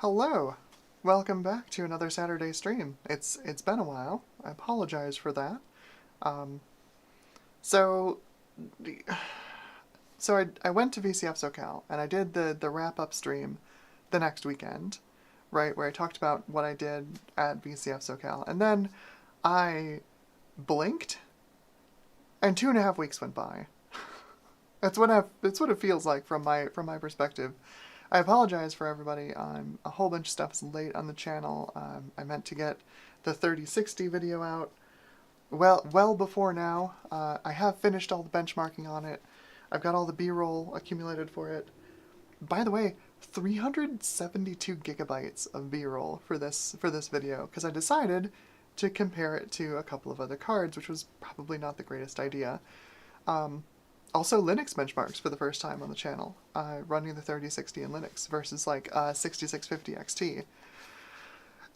Hello, welcome back to another Saturday stream. It's been a while. I apologize for that. Um, so I went to VCF SoCal and I did the wrap up stream the next weekend, right, where I talked about what I did at VCF SoCal, and then I blinked and 2.5 weeks went by. That's what it feels like from my perspective. I apologize for everybody. A whole bunch of stuff is late on the channel. I meant to get the 3060 video out well before now. I have finished all the benchmarking on it. I've got all the B-roll accumulated for it. By the way, 372 gigabytes of B-roll for this video because I decided to compare it to a couple of other cards, which was probably not the greatest idea. Also, Linux benchmarks for the first time on the channel, running the 3060 in Linux versus like 6650 XT.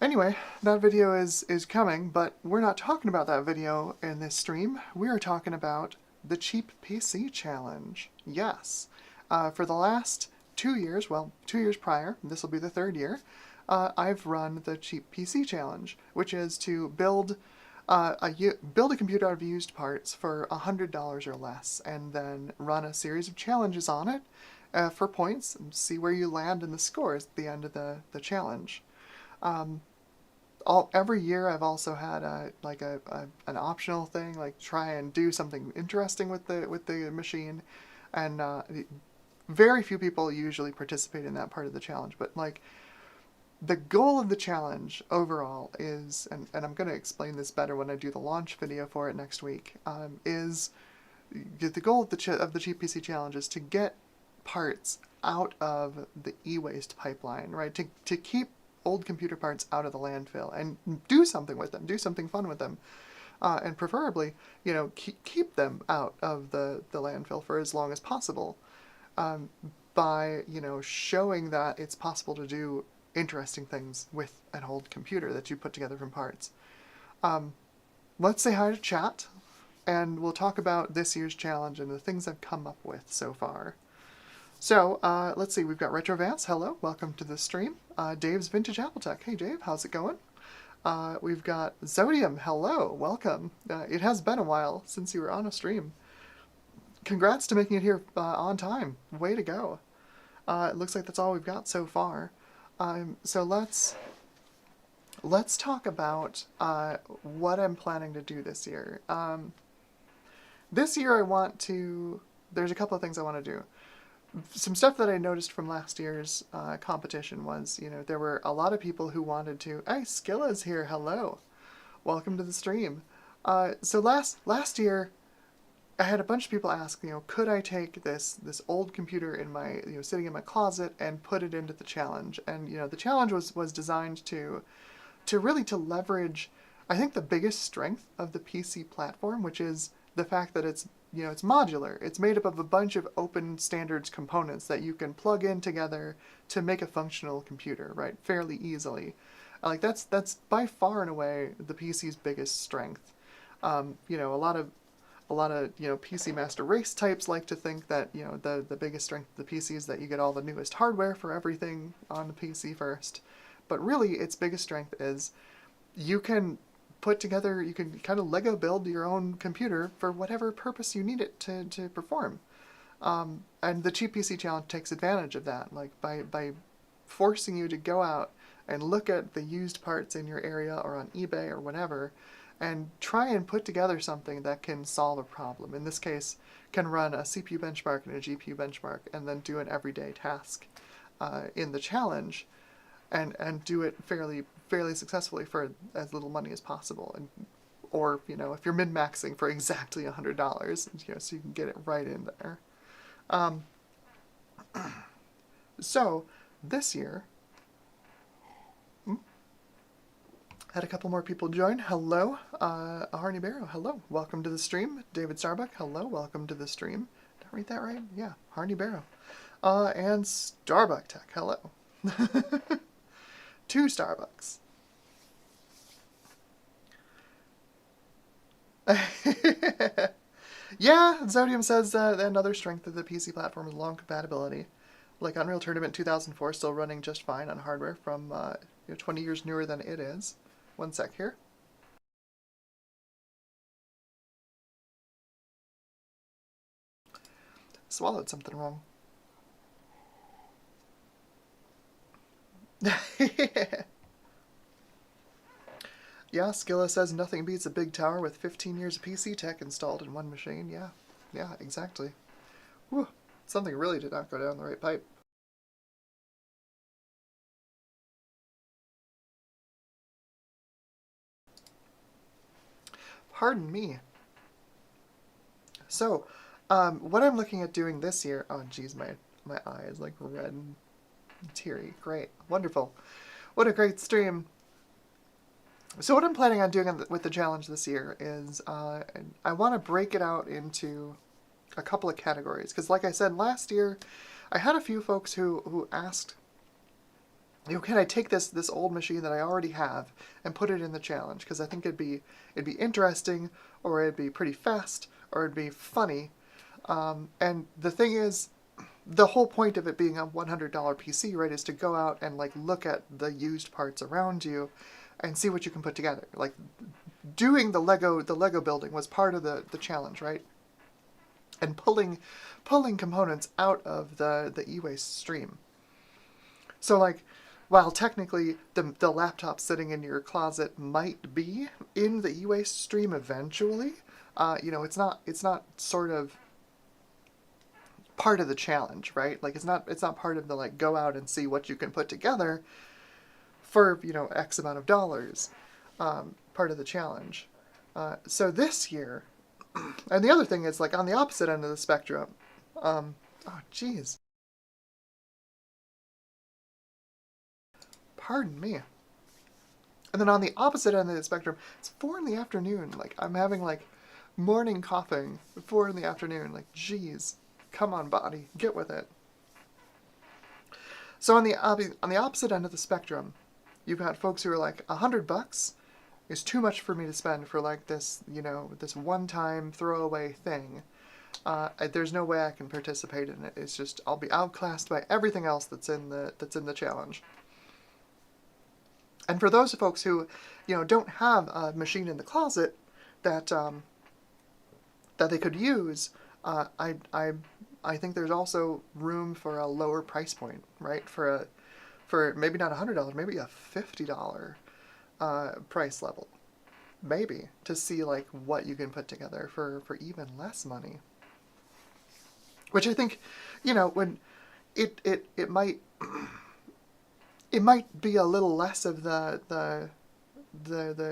Anyway, that video is coming, but we're not talking about that video in this stream. We are talking about the Cheap PC Challenge. Yes. For the last 2 years, well, 2 years prior, this will be the third year, I've run the Cheap PC Challenge, which is to build a computer out of used parts for $100 or less, and then run a series of challenges on it for points, and see where you land in the scores at the end of the challenge. Every year I've also had an optional thing, like try and do something interesting with the machine, and very few people usually participate in that part of the challenge, but like the goal of the challenge overall is, and I'm going to explain this better when I do the launch video for it next week, is the goal of the Cheap PC Challenge is to get parts out of the e-waste pipeline, right? To keep old computer parts out of the landfill and do something with them, do something fun with them, and preferably, keep them out of the landfill for as long as possible, by, showing that it's possible to do interesting things with an old computer that you put together from parts. Let's say hi to chat, and we'll talk about this year's challenge and the things I've come up with so far. So, let's see, we've got RetroVance, hello, welcome to the stream. Dave's Vintage Apple Tech, hey Dave, how's it going? We've got Zodium, hello, welcome. It has been a while since you were on a stream. Congrats to making it here on time, way to go. It looks like that's all we've got so far. So let's talk about what I'm planning to do this year. This year there's a couple of things I want to do. Some stuff that I noticed from last year's competition was, there were a lot of people who wanted to, hey, Skilla's here, hello. Welcome to the stream. So last year, I had a bunch of people ask, could I take this old computer in my, sitting in my closet and put it into the challenge? And, the challenge was designed to really leverage, I think, the biggest strength of the PC platform, which is the fact that it's modular. It's made up of a bunch of open standards components that you can plug in together to make a functional computer, right, fairly easily. Like that's by far and away the PC's biggest strength. A lot of PC Master Race types like to think that the biggest strength of the PC is that you get all the newest hardware for everything on the PC first, but really its biggest strength is you can kind of Lego build your own computer for whatever purpose you need it to perform, and the Cheap PC Challenge takes advantage of that, like by forcing you to go out and look at the used parts in your area or on eBay or whatever, and try and put together something that can solve a problem. In this case, can run a CPU benchmark and a GPU benchmark, and then do an everyday task in the challenge, and do it fairly successfully for as little money as possible, or if you're min-maxing for exactly $100, so you can get it right in there. So this year, had a couple more people join. Hello, Harney Barrow, hello, welcome to the stream. David Starbuck, hello, welcome to the stream. Did I read that right? Yeah, Harney Barrow. And Starbuck Tech, hello. 2 Starbucks. Yeah, Zodium says that another strength of the PC platform is long compatibility. like Unreal Tournament 2004 still running just fine on hardware from 20 years newer than it is. One sec here. Swallowed something wrong. Yeah, Skilla says nothing beats a big tower with 15 years of PC tech installed in one machine. Yeah, exactly. Whew, something really did not go down the right pipe. Pardon me. So, what I'm looking at doing this year... Oh, geez, my eye is like red and teary. Great. Wonderful. What a great stream. So what I'm planning on doing with the challenge this year is I want to break it out into a couple of categories. Because like I said, last year I had a few folks who asked, can I take this old machine that I already have and put it in the challenge? Because I think it'd be interesting, or it'd be pretty fast, or it'd be funny. And the thing is, the whole point of it being a $100 PC, right, is to go out and like look at the used parts around you and see what you can put together. Like doing the Lego building was part of the challenge, right? And pulling components out of the e-waste stream. So like, while technically the laptop sitting in your closet might be in the e-waste stream eventually, it's not sort of part of the challenge, right? Like it's not part of the like go out and see what you can put together for X amount of dollars, part of the challenge. So this year, and the other thing is like on the opposite end of the spectrum. Oh geez, pardon me. And then on the opposite end of the spectrum, it's 4 in the afternoon. Like I'm having like morning coughing at 4 in the afternoon. Like geez, come on, body, get with it. So on the opposite end of the spectrum, you've got folks who are like, $100 is too much for me to spend for like this, this one-time throwaway thing. There's no way I can participate in it. It's just I'll be outclassed by everything else that's in the challenge. And for those folks who, don't have a machine in the closet that that they could use, I think there's also room for a lower price point, right? For maybe not $100, maybe a $50 price level, maybe, to see like what you can put together for even less money. Which I think, when it might be a little less of the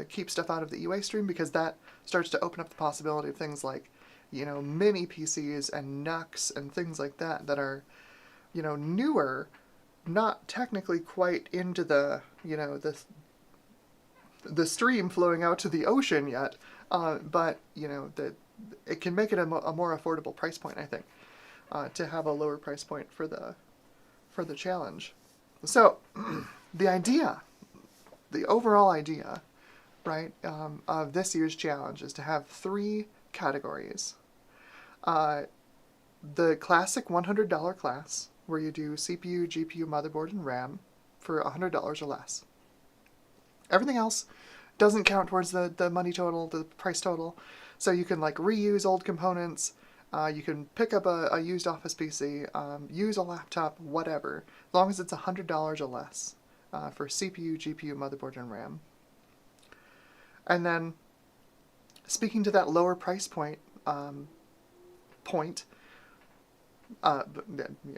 keep stuff out of the e-waste stream, because that starts to open up the possibility of things like mini PCs and NUCs and things like that are newer, not technically quite into the the stream flowing out to the ocean yet, but it can make it a more affordable price point, I think, to have a lower price point for the challenge. So the overall idea, right, of this year's challenge is to have 3 categories. The classic $100 class, where you do CPU, GPU, motherboard, and RAM for $100 or less. Everything else doesn't count towards the money total, the price total. So you can like reuse old components, you can pick up a used office PC, use a laptop, whatever, as long as it's $100 or less for CPU, GPU, motherboard, and RAM. And then, speaking to that lower price point,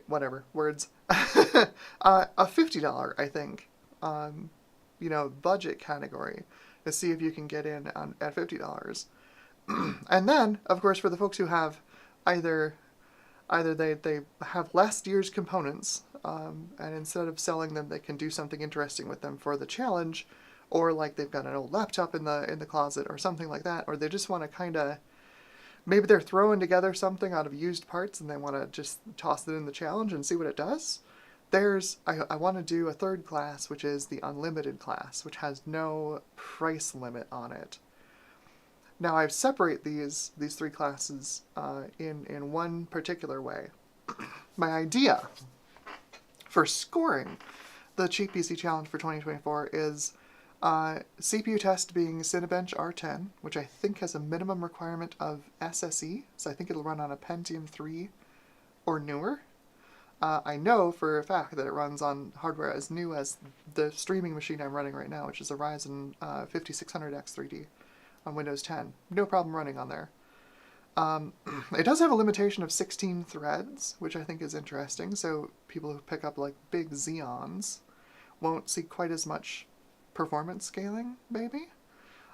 whatever, words, a $50, I think, budget category, to see if you can get in at $50. And then, of course, for the folks who have either they have last year's components, and instead of selling them, they can do something interesting with them for the challenge, or like they've got an old laptop in the closet or something like that, or they just want to kind of, maybe they're throwing together something out of used parts and they want to just toss it in the challenge and see what it does. I want to do a 3rd class, which is the unlimited class, which has no price limit on it. Now I separate these 3 classes in one particular way. My idea for scoring the Cheap PC Challenge for 2024 is CPU test being Cinebench R10, which I think has a minimum requirement of SSE, so I think it'll run on a Pentium 3 or newer. I know for a fact that it runs on hardware as new as the streaming machine I'm running right now, which is a Ryzen 5600X 3D on Windows 10. No problem running on there. It does have a limitation of 16 threads, which I think is interesting, so people who pick up like big Xeons won't see quite as much performance scaling, maybe.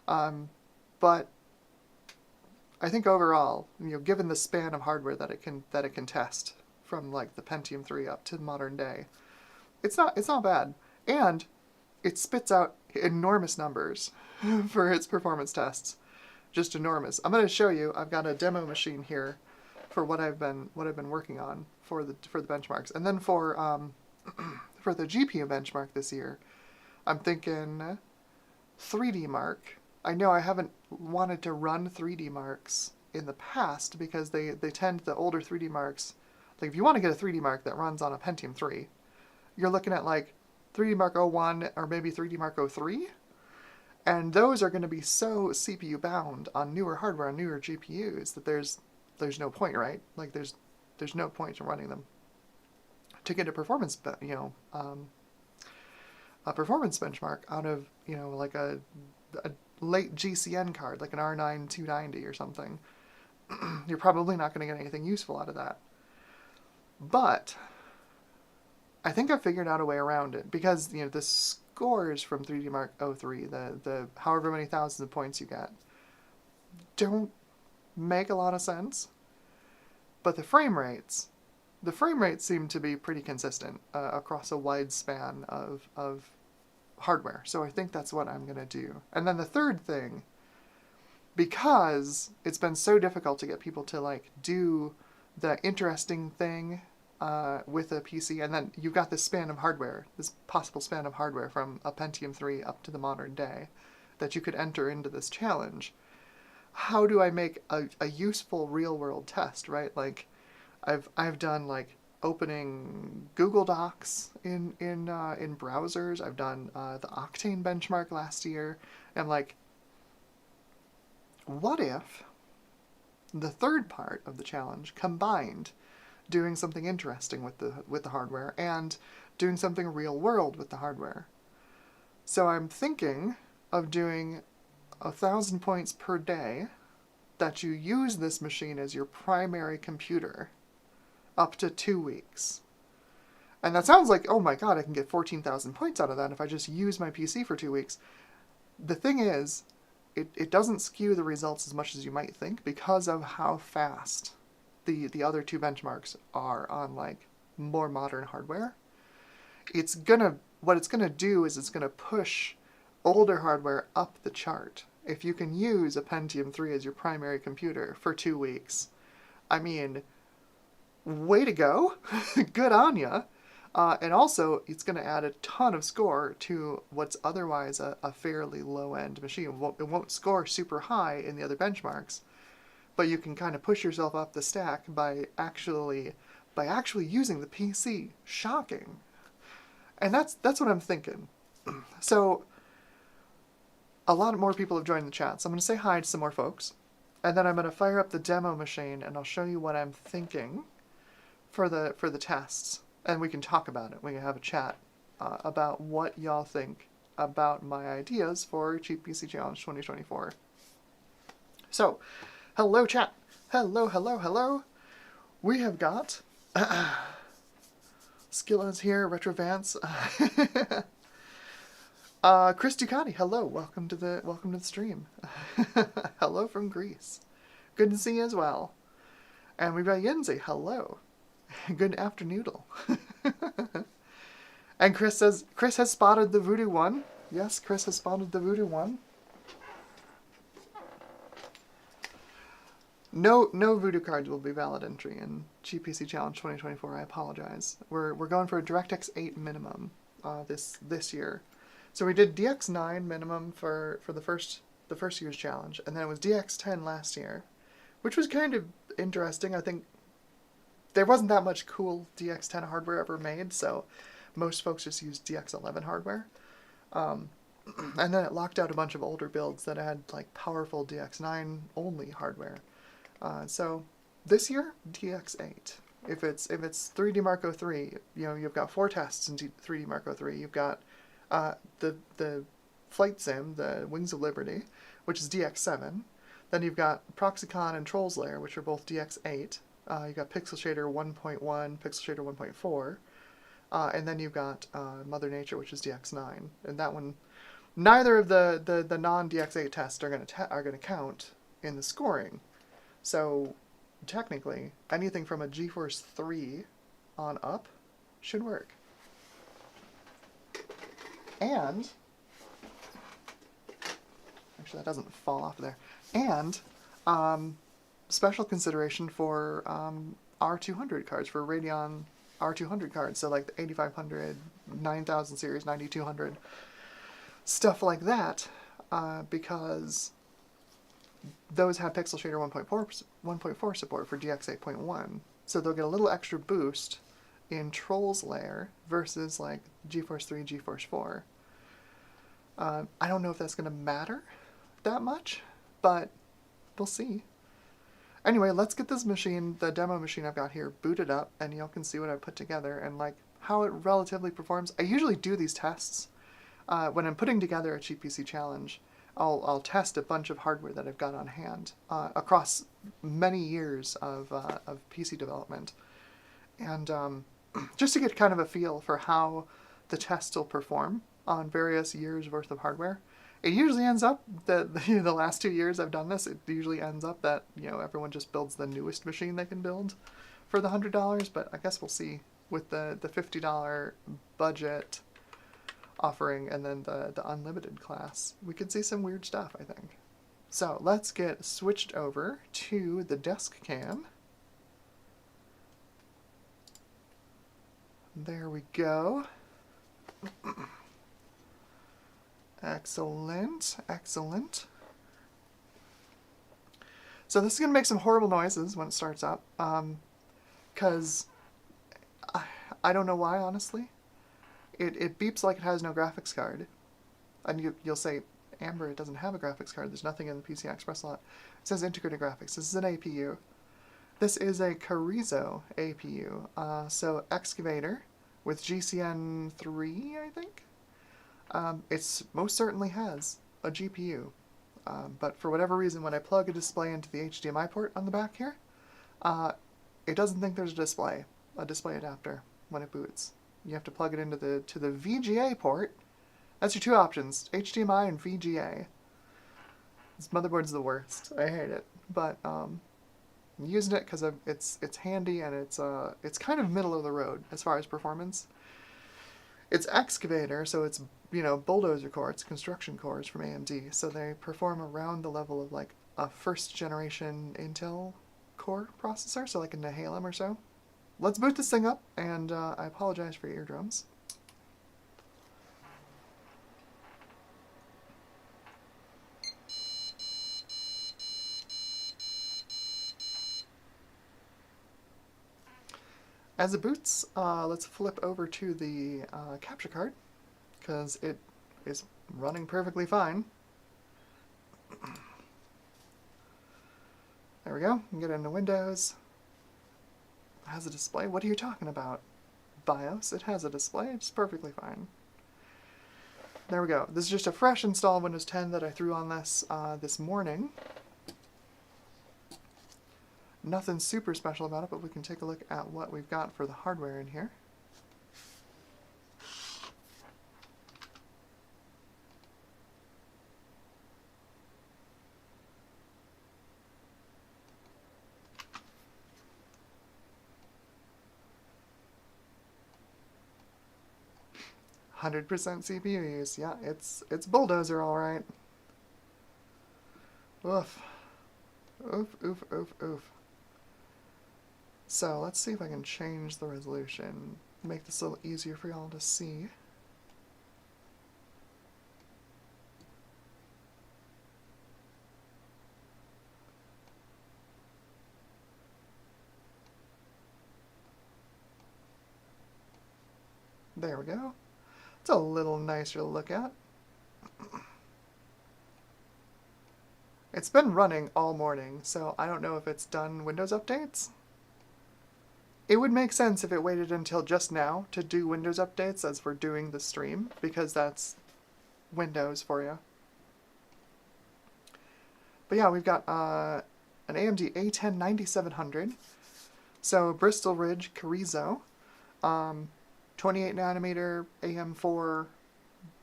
But I think overall, given the span of hardware that it can test from like the Pentium 3 up to modern day, it's not bad, and it spits out enormous numbers for its performance tests. Just enormous. I'm going to show you. I've got a demo machine here for what I've been working on for the benchmarks, and then for for the GPU benchmark this year, I'm thinking 3D Mark. I know I haven't wanted to run 3D Marks in the past because they tend, the older 3D Marks, like if you want to get a 3D Mark that runs on a Pentium 3, you're looking at like 3D Mark 01 or maybe 3D Mark 03. And those are going to be so CPU bound on newer hardware, on newer GPUs, that there's no point, right? Like there's no point in running them. To get a performance, a performance benchmark out of like a late GCN card, like an R9 290 or something, you're probably not going to get anything useful out of that. But I think I figured out a way around it, because the scores from 3D Mark 03, the however many thousands of points you get, don't make a lot of sense. But the frame rates seem to be pretty consistent across a wide span of hardware. So I think that's what I'm going to do. And then the third thing, because it's been so difficult to get people to like do the interesting thing with a PC, and then you've got this span of hardware, this possible span of hardware from a Pentium 3 up to the modern day that you could enter into this challenge. How do I make a useful real-world test, right? Like, I've done like opening Google Docs in browsers. I've done the Octane benchmark last year, and like, what if the third part of the challenge combined doing something interesting with the hardware and doing something real world with the hardware? So I'm thinking of doing 1,000 points per day that you use this machine as your primary computer up to 2 weeks. And that sounds like, oh my god, I can get 14,000 points out of that if I just use my PC for 2 weeks. The thing is, it doesn't skew the results as much as you might think, because of how fast the other two benchmarks are on like more modern hardware. What it's gonna do is it's gonna push older hardware up the chart. If you can use a Pentium 3 as your primary computer for 2 weeks, I mean, way to go. Good on ya. And also, it's going to add a ton of score to what's otherwise a fairly low-end machine. It won't score super high in the other benchmarks, but you can kind of push yourself up the stack by actually using the PC. Shocking. And that's what I'm thinking. So, a lot more people have joined the chat, so I'm going to say hi to some more folks, and then I'm going to fire up the demo machine, and I'll show you what I'm thinking for the tests. And we can talk about it. We can have a chat about what y'all think about my ideas for Cheap PC Challenge 2024. So, hello chat. Hello. We have got Skillas here, Retrovance. Chris Ducati, hello. Welcome to the stream. Hello from Greece. Good to see you as well. And we've got Yenzi, hello. Good afternoodle. And Chris says, Chris has spotted the Voodoo one. Yes, Chris has spotted the Voodoo one. No Voodoo cards will be valid entry in GPC Challenge 2024. I apologize. We're going for a DirectX 8 minimum this year. So we did DX9 minimum for the first year's challenge, and then it was DX10 last year, which was kind of interesting. I think there wasn't that much cool DX10 hardware ever made, so most folks just used DX11 hardware. And then it locked out a bunch of older builds that had like powerful DX9 only hardware. So this year, DX8. If it's 3D Marco 3, you know, you've got 4 tests in 3D Marco 3. You've got the flight sim, the Wings of Liberty, which is DX7. Then you've got Proxicon and Trolls Lair, which are both DX8. You've got Pixel Shader 1.1, Pixel Shader 1.4. And then you've got Mother Nature, which is DX9. And that one, neither of the non-DX8 tests are gonna count in the scoring. So technically, anything from a GeForce 3 on up should work. And actually, that doesn't fall off there. And special consideration for R200 cards, for Radeon R200 cards. So like the 8500, 9000 series, 9200, stuff like that, because those have Pixel Shader 1.4 support for DX8.1. So they'll get a little extra boost in Trolls Lair versus like GeForce 3, GeForce 4. I don't know if that's going to matter that much, but we'll see. Anyway, let's get this machine, the demo machine I've got here, booted up, and y'all can see what I've put together and like how it relatively performs. I usually do these tests when I'm putting together a Cheap PC challenge. I'll test a bunch of hardware that I've got on hand across many years of PC development, and just to get kind of a feel for how the test will perform on various years worth of hardware. It usually ends up that the last 2 years I've done this, it usually ends up that, you know, everyone just builds the newest machine they can build for the $100. But I guess we'll see with the $50 budget offering and then the unlimited class. We could see some weird stuff, I think. So let's get switched over to the desk cam. There we go. Excellent, excellent. So this is going to make some horrible noises when it starts up, because I don't know why, honestly. It beeps like it has no graphics card. And you'll say, Amber, it doesn't have a graphics card. There's nothing in the PCI Express slot. It says integrated graphics. This is an APU. This is a Carrizo APU. So Excavator with GCN3, I think? It most certainly has a GPU. But for whatever reason, when I plug a display into the HDMI port on the back here, it doesn't think there's a display adapter when it boots. You have to plug it into the VGA port. That's your two options, HDMI and VGA. This motherboard's the worst. I hate it. But I'm using it because it's handy and it's kind of middle of the road as far as performance. It's Excavator, so it's, you know, bulldozer core, it's construction cores from AMD, so they perform around the level of like a first generation Intel core processor, so like a Nehalem or so. Let's boot this thing up, and I apologize for your eardrums. As it boots, let's flip over to the capture card, because it is running perfectly fine. There we go. Get into Windows. It has a display. What are you talking about? BIOS. It has a display. It's perfectly fine. There we go. This is just a fresh install of Windows 10 that I threw on this morning. Nothing super special about it, but we can take a look at what we've got for the hardware in here. %, CPU use. Yeah, it's bulldozer, all right. Oof. Oof, oof, oof, oof. So let's see if I can change the resolution, make this a little easier for y'all to see. There we go. It's a little nicer to look at. It's been running all morning, so I don't know if it's done Windows updates. It would make sense if it waited until just now to do Windows updates as we're doing the stream, because that's Windows for you. But yeah, we've got an AMD A10 9700. So Bristol Ridge Carrizo, 28 nanometer AM4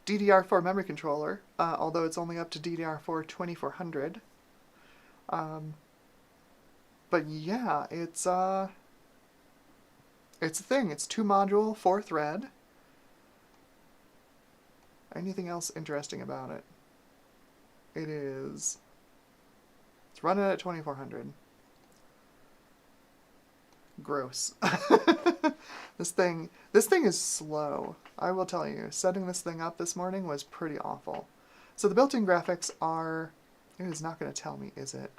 DDR4 memory controller, although it's only up to DDR4 2400. But yeah, it's a thing. It's 2-module, 4-thread. Anything else interesting about it? It's running at 2400. Gross. This thing is slow. I will tell you, setting this thing up this morning was pretty awful. So the built-in graphics are, it is not going to tell me, is it?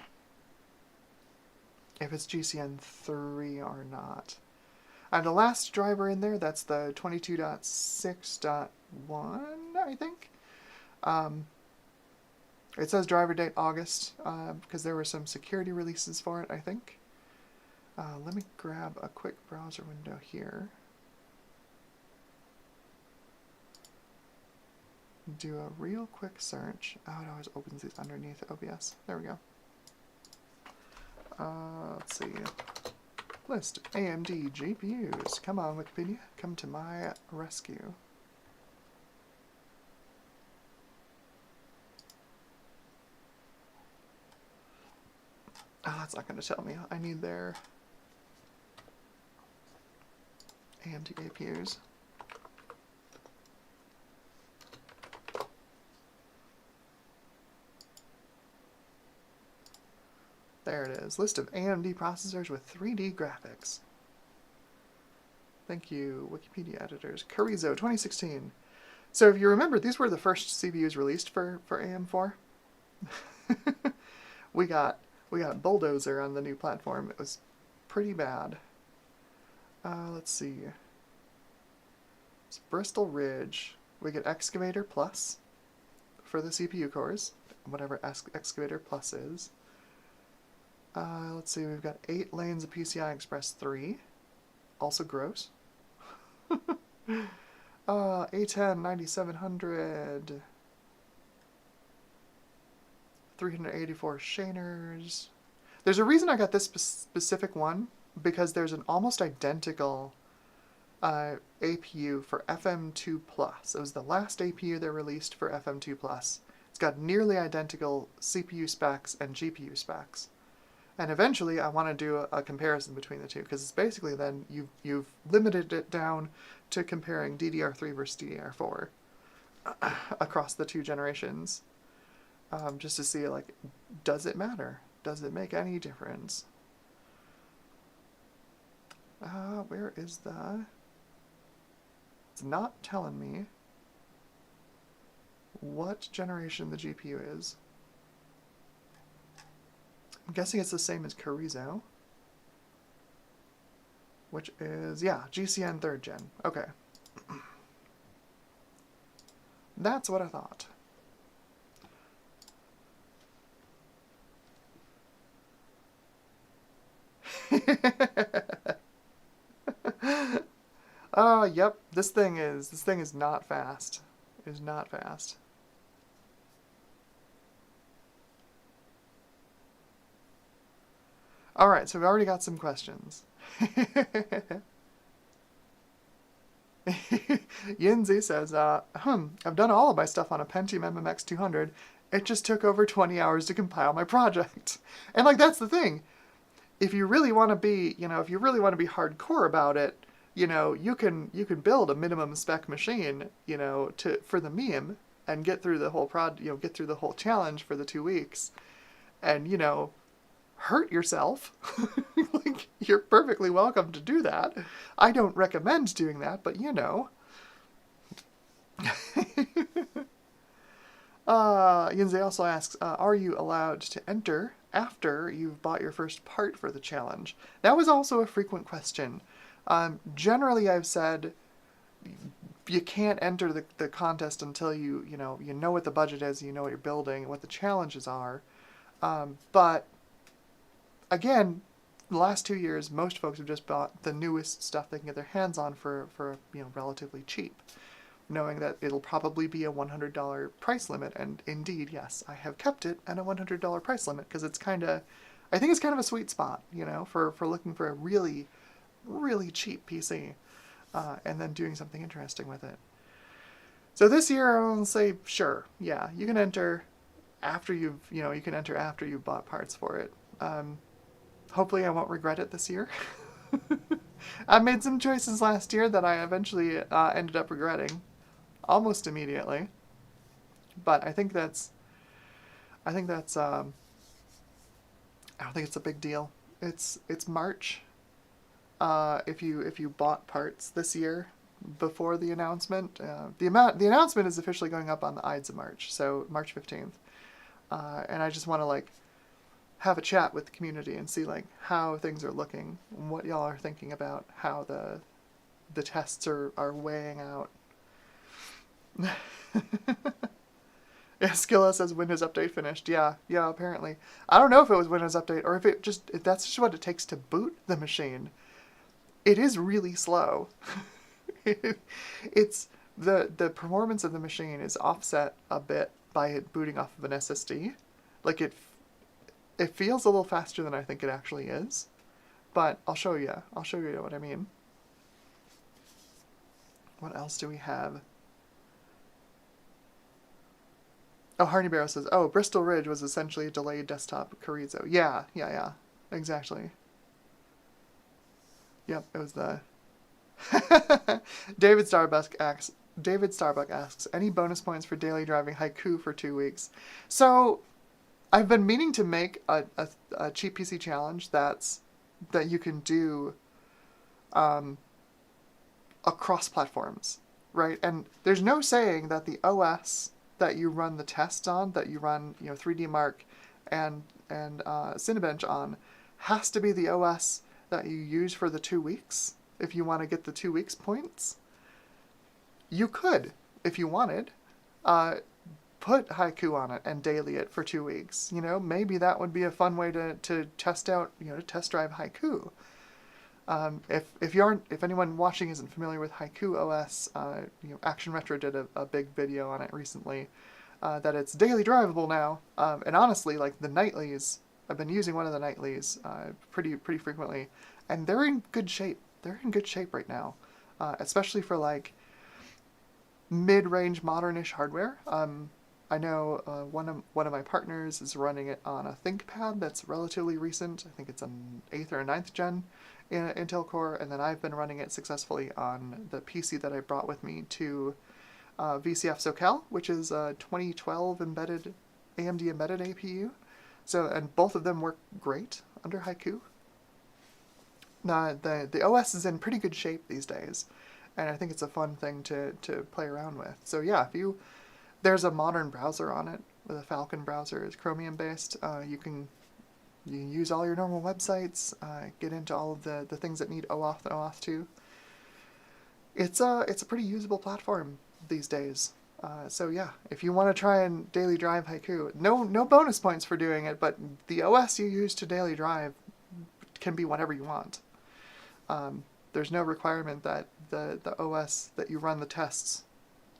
If it's GCN 3 or not. I have the last driver in there, that's the 22.6.1, I think. It says driver date August, because there were some security releases for it, I think. Let me grab a quick browser window here. Do a real quick search. Oh, it always opens these underneath OBS. There we go. Let's see. List AMD GPUs. Come on, Wikipedia. Come to my rescue. Oh, that's not going to tell me. I need their AMD APUs. There it is. List of AMD processors with 3D graphics. Thank you, Wikipedia editors. Carrizo 2016. So if you remember, these were the first CPUs released for AM4. we got Bulldozer on the new platform. It was pretty bad. Let's see. It's Bristol Ridge. We get Excavator Plus for the CPU cores, whatever Excavator Plus is. Let's see, we've got 8 lanes of PCI Express 3. Also gross. A10 9700. 384 Shaners. There's a reason I got this specific one, because there's an almost identical APU for FM2 Plus. It was the last APU they released for FM2 Plus. It's got nearly identical CPU specs and GPU specs. And eventually I want to do a comparison between the two, because it's basically then you've limited it down to comparing DDR3 versus DDR4 across the two generations. Just to see, like, does it matter? Does it make any difference? Where is the... It's not telling me what generation the GPU is. I'm guessing it's the same as Carrizo, which is, yeah, GCN 3rd gen. Okay. That's what I thought. Oh, yep. This thing is not fast. It is not fast. All right, so we've already got some questions. Yinzi says, I've done all of my stuff on a Pentium MMX 200. It just took over 20 hours to compile my project. And like, that's the thing. If you really want to be, if you really want to be hardcore about it, you can build a minimum spec machine, for the meme and get through the whole get through the whole challenge for the 2 weeks, and hurt yourself. Like, you're perfectly welcome to do that. I don't recommend doing that, but Yinze also asks, are you allowed to enter after you've bought your first part for the challenge? That was also a frequent question. Generally, I've said you can't enter the contest until you know what the budget is, you know what you're building, what the challenges are. But again, the last 2 years, most folks have just bought the newest stuff they can get their hands on for relatively cheap, knowing that it'll probably be a $100 price limit. And indeed, yes, I have kept it at a $100 price limit because I think it's kind of a sweet spot, for looking for a really, really cheap PC, and then doing something interesting with it. So this year, I'll say, sure, yeah, you can enter after you've bought parts for it. Hopefully I won't regret it this year. I made some choices last year that I eventually ended up regretting almost immediately. But I think that's I don't think it's a big deal. It's March. If you bought parts this year before the announcement, the announcement is officially going up on the Ides of March, so March 15th. And I just want to have a chat with the community and see how things are looking, what y'all are thinking about how the tests are weighing out. Yeah, Skilla says Windows Update finished. Yeah, apparently. I don't know if it was Windows Update or if that's just what it takes to boot the machine. It is really slow. It's the performance of the machine is offset a bit by it booting off of an SSD. It feels a little faster than I think it actually is, but I'll show you what I mean. What else do we have? Oh, Harney Barrow says, oh, Bristol Ridge was essentially a delayed desktop Carrizo. Yeah, exactly. Yep, it was the... David Starbuck asks, any bonus points for daily driving Haiku for 2 weeks? So, I've been meaning to make a cheap PC challenge that you can do across platforms, right? And there's no saying that the OS that you run the tests on, that you run 3D Mark and Cinebench on, has to be the OS that you use for the 2 weeks if you want to get the 2 weeks points. You could, if you wanted, put Haiku on it and daily it for 2 weeks. Maybe that would be a fun way to test out, to test drive Haiku. If anyone watching isn't familiar with Haiku OS, Action Retro did a big video on it recently, that it's daily drivable now. And honestly, the nightlies, I've been using one of the nightlies pretty frequently, and they're in good shape. They're in good shape right now, especially for mid-range modernish hardware. I know one of my partners is running it on a ThinkPad that's relatively recent. I think it's an 8th or 9th gen Intel Core, and then I've been running it successfully on the PC that I brought with me to VCF SoCal, which is a 2012 AMD embedded APU. So, and both of them work great under Haiku. The OS is in pretty good shape these days, and I think it's a fun thing to play around with. So yeah, there's a modern browser on it, with a Falcon browser. It's Chromium based. You can use all your normal websites, get into all of the things that need OAuth and OAuth 2. It's a pretty usable platform these days. So yeah, if you want to try and daily drive Haiku, no bonus points for doing it, but the OS you use to daily drive can be whatever you want. There's no requirement that the OS that you run the tests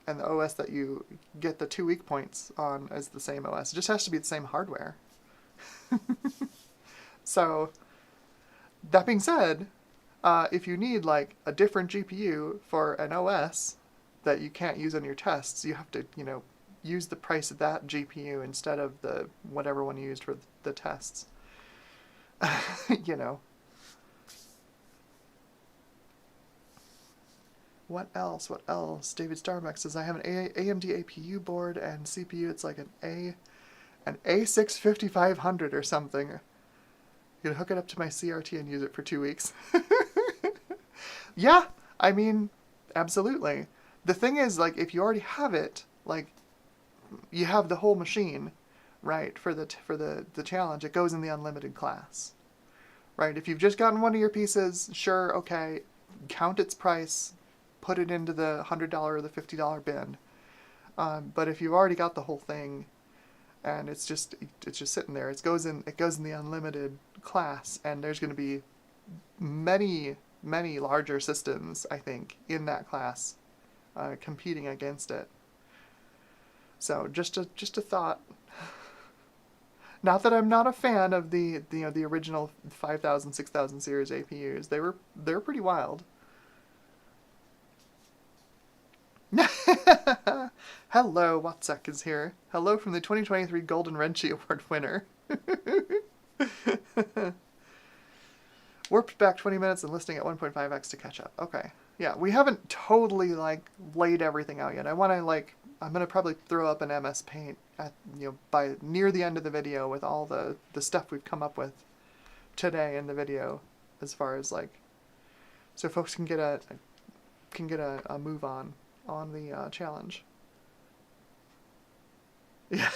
and the OS that you get the 2 week points on is the same OS. It just has to be the same hardware. So, that being said, if you need a different GPU for an OS that you can't use on your tests, you have to, use the price of that GPU instead of the whatever one you used for the tests. What else? David Starbucks says, I have an AMD APU board and CPU. It's like an A6 5500 or something. You can hook it up to my CRT and use it for 2 weeks. Yeah, I mean, absolutely. The thing is, if you already have it, you have the whole machine, right, for the challenge, it goes in the unlimited class. Right? If you've just gotten one of your pieces, sure, okay, count its price, put it into the $100 or the $50 bin. But if you've already got the whole thing, and it's just sitting there, it goes in the unlimited class, and there's going to be many larger systems, I think, in that class, competing against it. So just a thought. Not that I'm not a fan of the original 5000, 6000 series APUs. They're pretty wild. Hello, Watsek is here. Hello from the 2023 Golden Renchi Award winner. Warped back 20 minutes and listening at 1.5x to catch up. Okay. Yeah, we haven't totally, laid everything out yet. I'm gonna probably throw up an MS Paint at, by near the end of the video with all the stuff we've come up with today in the video, as far as, so folks can get a move on the challenge. Yeah,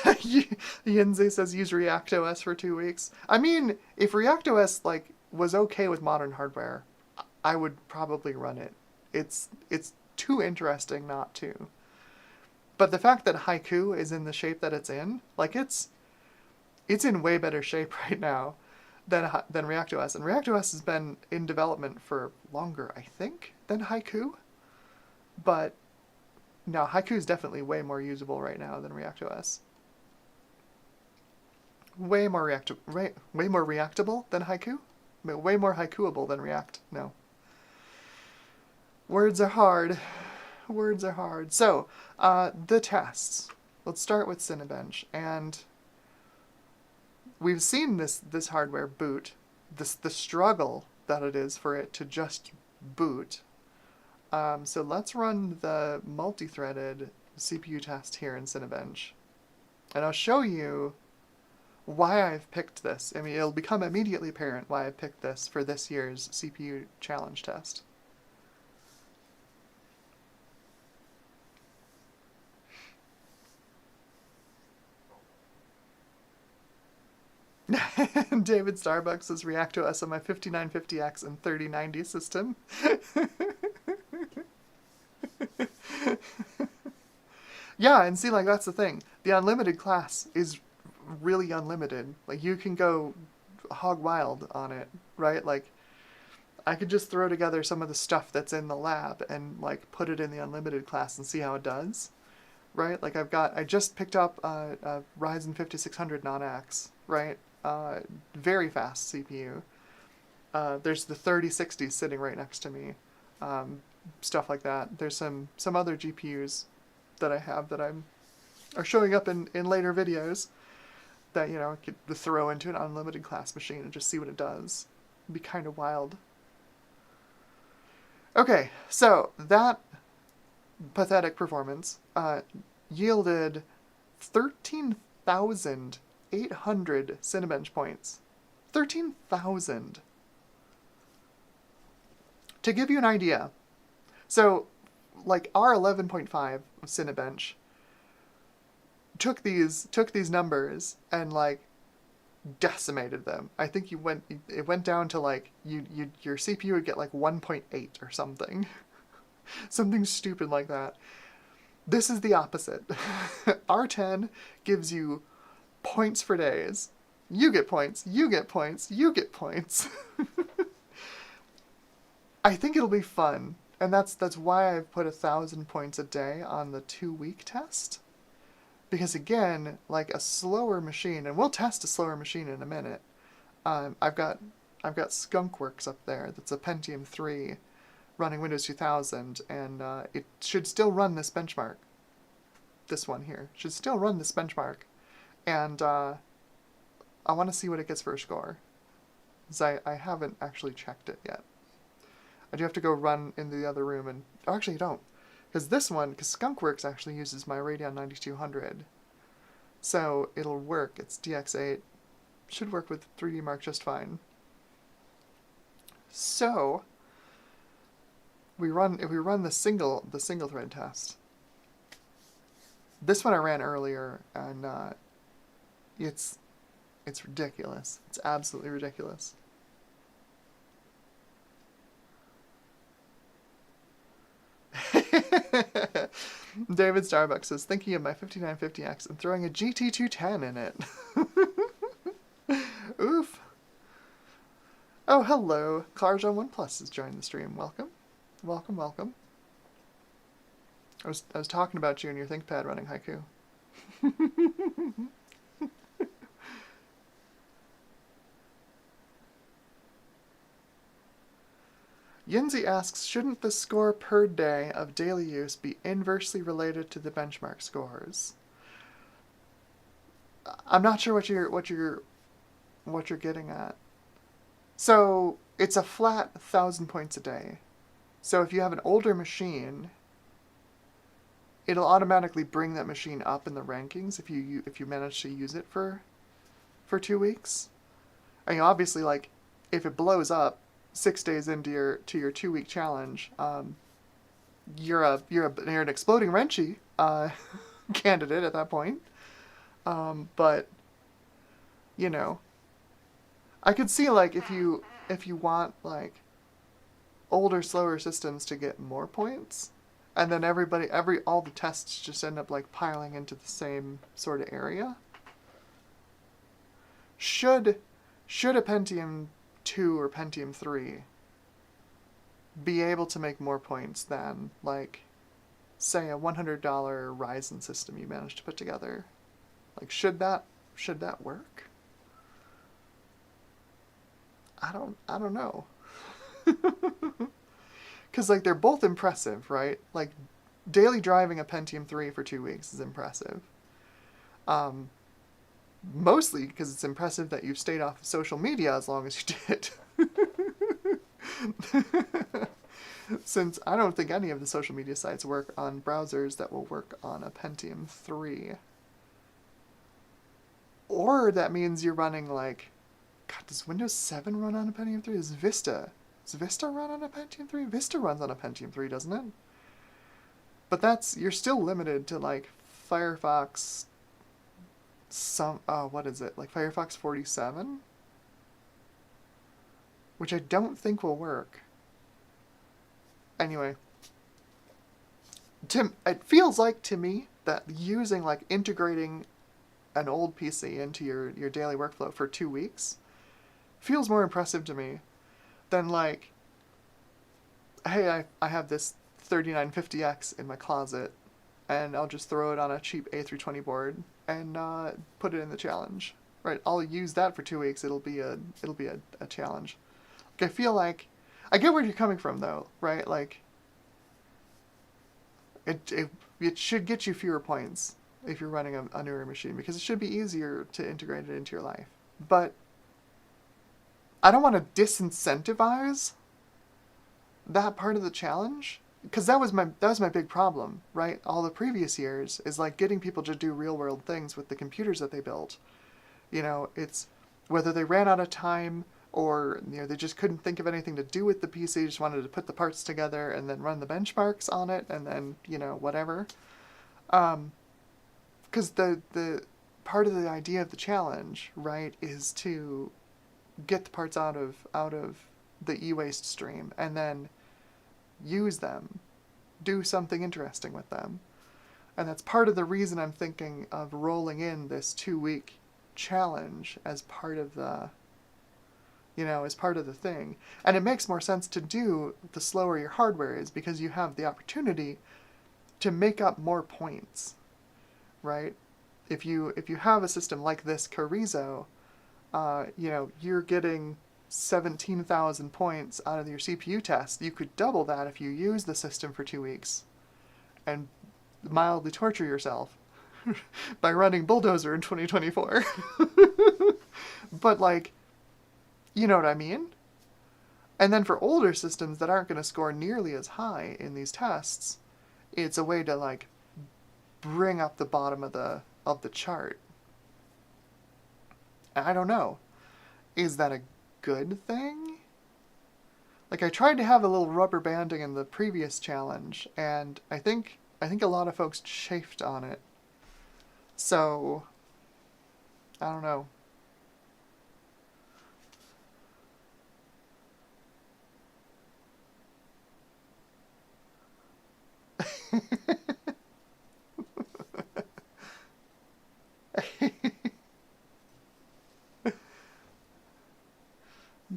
Yinze says use ReactOS for 2 weeks. I mean, if ReactOS, was okay with modern hardware, I would probably run it. It's too interesting not to. But the fact that Haiku is in the shape that it's in, it's in way better shape right now than ReactOS. And ReactOS has been in development for longer, I think, than Haiku. But no, Haiku is definitely way more usable right now than ReactOS. Way more reactable than Haiku? Way more Haikuable than React. No. Words are hard. Words are hard. So, the tests. Let's start with Cinebench. And we've seen this hardware boot. The struggle that it is for it to just boot. So let's run the multi-threaded CPU test here in Cinebench. And I'll show you why I've picked this. I mean, it'll become immediately apparent why I picked this for this year's CPU challenge test. David Starbucks says ReactOS on my 5950X and 3090 system. Yeah, and see, that's the thing. The unlimited class is really unlimited. You can go hog wild on it, right? I could just throw together some of the stuff that's in the lab and, put it in the unlimited class and see how it does, right? I just picked up a Ryzen 5600 non-X, right? Very fast CPU. There's the 3060 sitting right next to me. Stuff like that. There's some other GPUs that I have that are showing up in later videos that, I could throw into an unlimited class machine and just see what it does. It'd be kind of wild. Okay, so that pathetic performance yielded 13,800 Cinebench points. 13,000. To give you an idea, so our 11.5 Cinebench took these numbers and decimated them. I think it went down to your CPU would get 1.8 or something. Something stupid like that. This is the opposite. R10 gives you points for days. You get points, you get points, you get points. I think it'll be fun. And that's why I've put 1,000 points a day on the 2-week test. Because again, a slower machine, and we'll test a slower machine in a minute. I've got Skunkworks up there. That's a Pentium 3 running Windows 2000, and it should still run this benchmark. This one here should still run this benchmark, and I want to see what it gets for a score, because I haven't actually checked it yet. I do have to go run into the other room, and actually, you don't. Because Skunkworks actually uses my Radeon 9200. So it'll work. It's DX8. Should work with 3D Mark just fine. So if we run the single thread test. This one I ran earlier, and it's ridiculous. It's absolutely ridiculous. David Starbucks says, thinking of my 5950X and throwing a GT210 in it. Oof. Oh, hello. Clarjon One Plus has joined the stream. Welcome. Welcome, welcome. I was talking about you and your ThinkPad running Haiku. Yinzi asks, shouldn't the score per day of daily use be inversely related to the benchmark scores? I'm not sure what you're getting at. So it's a flat 1,000 points a day. So if you have an older machine, it'll automatically bring that machine up in the rankings if you manage to use it for 2 weeks. I mean, obviously, like, if it blows up 6 days into your 2-week challenge, you're an exploding wrenchy candidate at that point. But you know, I could see, like, if you want, like, older, slower systems to get more points, and then all the tests just end up, like, piling into the same sort of area. Should a Pentium 2 or Pentium 3 be able to make more points than, like, say, a $100 Ryzen system you managed to put together? Like, should that work? I don't know. Because, like, they're both impressive, right? Like, daily driving a Pentium 3 for 2 weeks is impressive. Mostly because it's impressive that you've stayed off of social media as long as you did. Since I don't think any of the social media sites work on browsers that will work on a Pentium 3. Or that means you're running, like... God, does Windows 7 run on a Pentium 3? Does Vista run on a Pentium 3? Vista runs on a Pentium 3, doesn't it? But you're still limited to, like, Firefox... what is it? Like, Firefox 47? Which I don't think will work. Anyway. It feels like, to me, that using, like, integrating an old PC into your daily workflow for 2 weeks feels more impressive to me than, like, hey, I have this 3950X in my closet, and I'll just throw it on a cheap A320 board and put it in the challenge. Right, I'll use that for 2 weeks. It'll be a challenge. Like, I feel like I get where you're coming from, though, right? Like, it should get you fewer points if you're running a newer machine, because it should be easier to integrate it into your life. But I don't want to disincentivize that part of the challenge, because that was my big problem, right? All the previous years is, like, getting people to do real world things with the computers that they built. You know, it's whether they ran out of time or, you know, they just couldn't think of anything to do with the PC, just wanted to put the parts together and then run the benchmarks on it, and then, you know, whatever. Because the part of the idea of the challenge, right, is to get the parts out of the e-waste stream and then use them, do something interesting with them. And that's part of the reason I'm thinking of rolling in this 2-week challenge as part of the, you know, as part of the thing. And it makes more sense to do the slower your hardware is, because you have the opportunity to make up more points, right? If you have a system like this Carrizo, you know, you're getting 17,000 points out of your CPU test. You could double that if you use the system for 2 weeks and mildly torture yourself by running Bulldozer in 2024. But, like, you know what I mean? And then for older systems that aren't going to score nearly as high in these tests, it's a way to, like, bring up the bottom of the chart. I don't know. Is that a good thing? Like, I tried to have a little rubber banding in the previous challenge, and I think a lot of folks chafed on it. So, I don't know.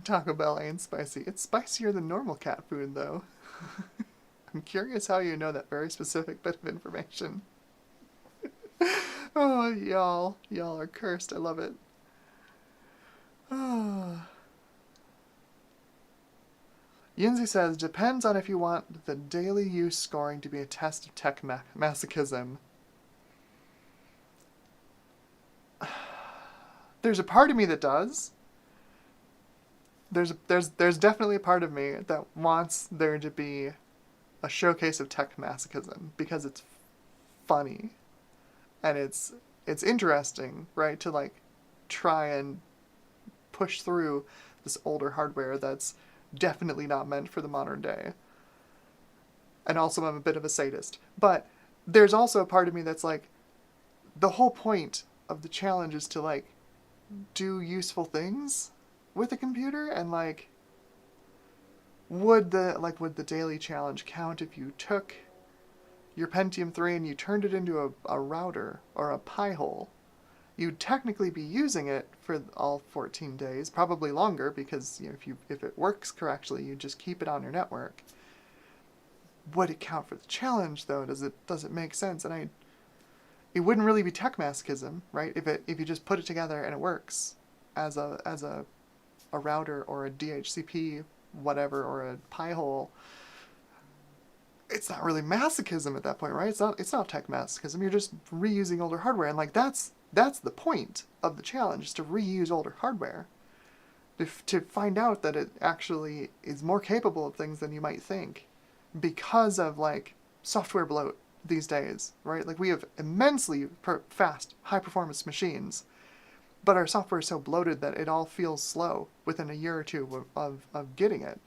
Taco Bell ain't spicy. It's spicier than normal cat food, though. I'm curious how you know that very specific bit of information. Oh, y'all. Y'all are cursed. I love it. Yinzi says, depends on if you want the daily use scoring to be a test of tech masochism. There's a part of me that does. There's definitely a part of me that wants there to be a showcase of tech masochism because it's funny and it's interesting, right? To like try and push through this older hardware that's definitely not meant for the modern day. And also I'm a bit of a sadist. But there's also a part of me that's like, the whole point of the challenge is to like do useful things with a computer, and like would the daily challenge count if you took your Pentium 3 and you turned it into a router or a Pi-hole? You'd technically be using it for all 14 days, probably longer, because you know, if it works correctly, you just keep it on your network. Would it count for the challenge though? Does it make sense? And it wouldn't really be tech masochism, right? If you just put it together and it works as a router or a DHCP whatever or a Pi-hole, it's not really masochism at that point, right? It's not tech masochism. You're just reusing older hardware, and like that's the point of the challenge, is to reuse older hardware. To find out that it actually is more capable of things than you might think because of like software bloat these days, right? Like we have immensely fast, high-performance machines, but our software is so bloated that it all feels slow within a year or two of getting it.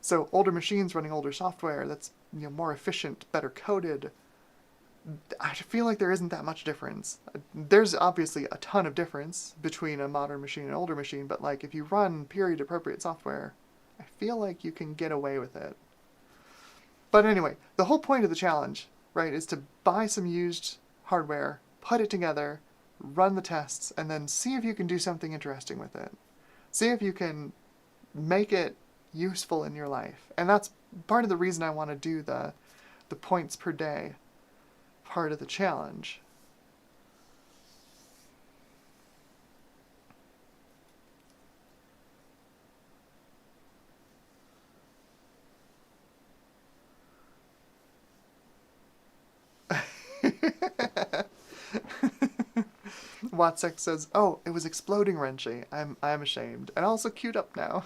So older machines running older software that's, you know, more efficient, better coded, I feel like there isn't that much difference. There's obviously a ton of difference between a modern machine and an older machine, but like if you run period-appropriate software, I feel like you can get away with it. But anyway, the whole point of the challenge, right, is to buy some used hardware, put it together, run the tests, and then see if you can do something interesting with it. See if you can make it useful in your life. And that's part of the reason I want to do the points per day part of the challenge. Watsek says, "Oh, it was exploding Renchi. I'm ashamed, and also queued up now."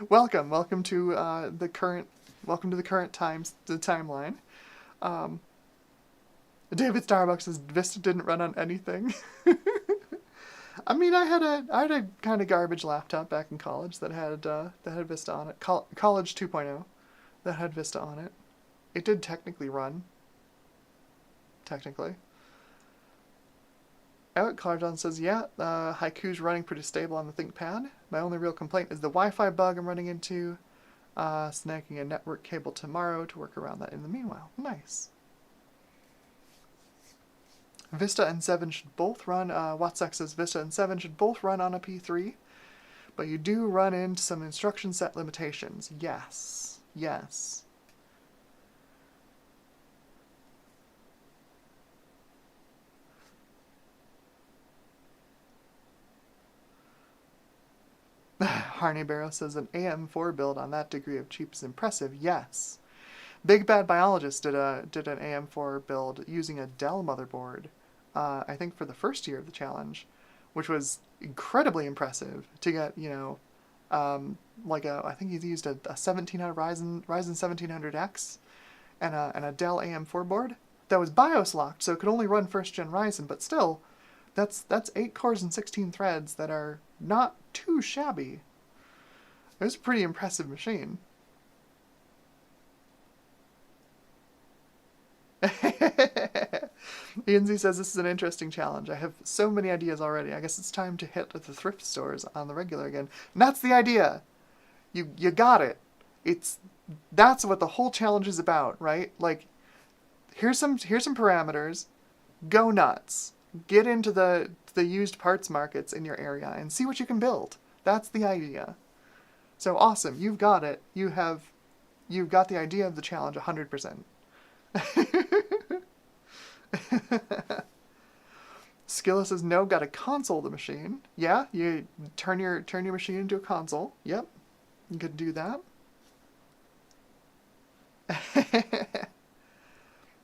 welcome to the current times, the timeline. David Starbucks says Vista didn't run on anything. I mean, I had a kind of garbage laptop back in college that had Vista on it. College 2.0 that had Vista on it. It did technically run. Technically. Out Clarjon says, yeah, Haiku's running pretty stable on the ThinkPad. My only real complaint is the Wi-Fi bug I'm running into. Snagging a network cable tomorrow to work around that in the meanwhile. Nice. Vista and 7 should both run, Watsek says Vista and 7 should both run on a P3, but you do run into some instruction set limitations. Yes. Yes. Harney Barrow says an AM4 build on that degree of cheap is impressive. Yes. Big Bad Biologist did an AM4 build using a Dell motherboard, I think for the first year of the challenge, which was incredibly impressive to get, you know, I think he used a 1700 Ryzen 1700X and a Dell AM4 board that was BIOS locked, so it could only run first gen Ryzen, but still, that's 8 cores and 16 threads that are not too shabby. It was a pretty impressive machine. Ian Z says this is an interesting challenge. I have so many ideas already. I guess it's time to hit the thrift stores on the regular again. And that's the idea. You got it. That's what the whole challenge is about, right? Like, here's some parameters. Go nuts. Get into the the used parts markets in your area and see what you can build. That's the idea. So awesome, you've got it. You've got the idea of the challenge 100%. Skilla says, no, got a console the machine. Yeah, you turn your machine into a console. Yep, you could do that.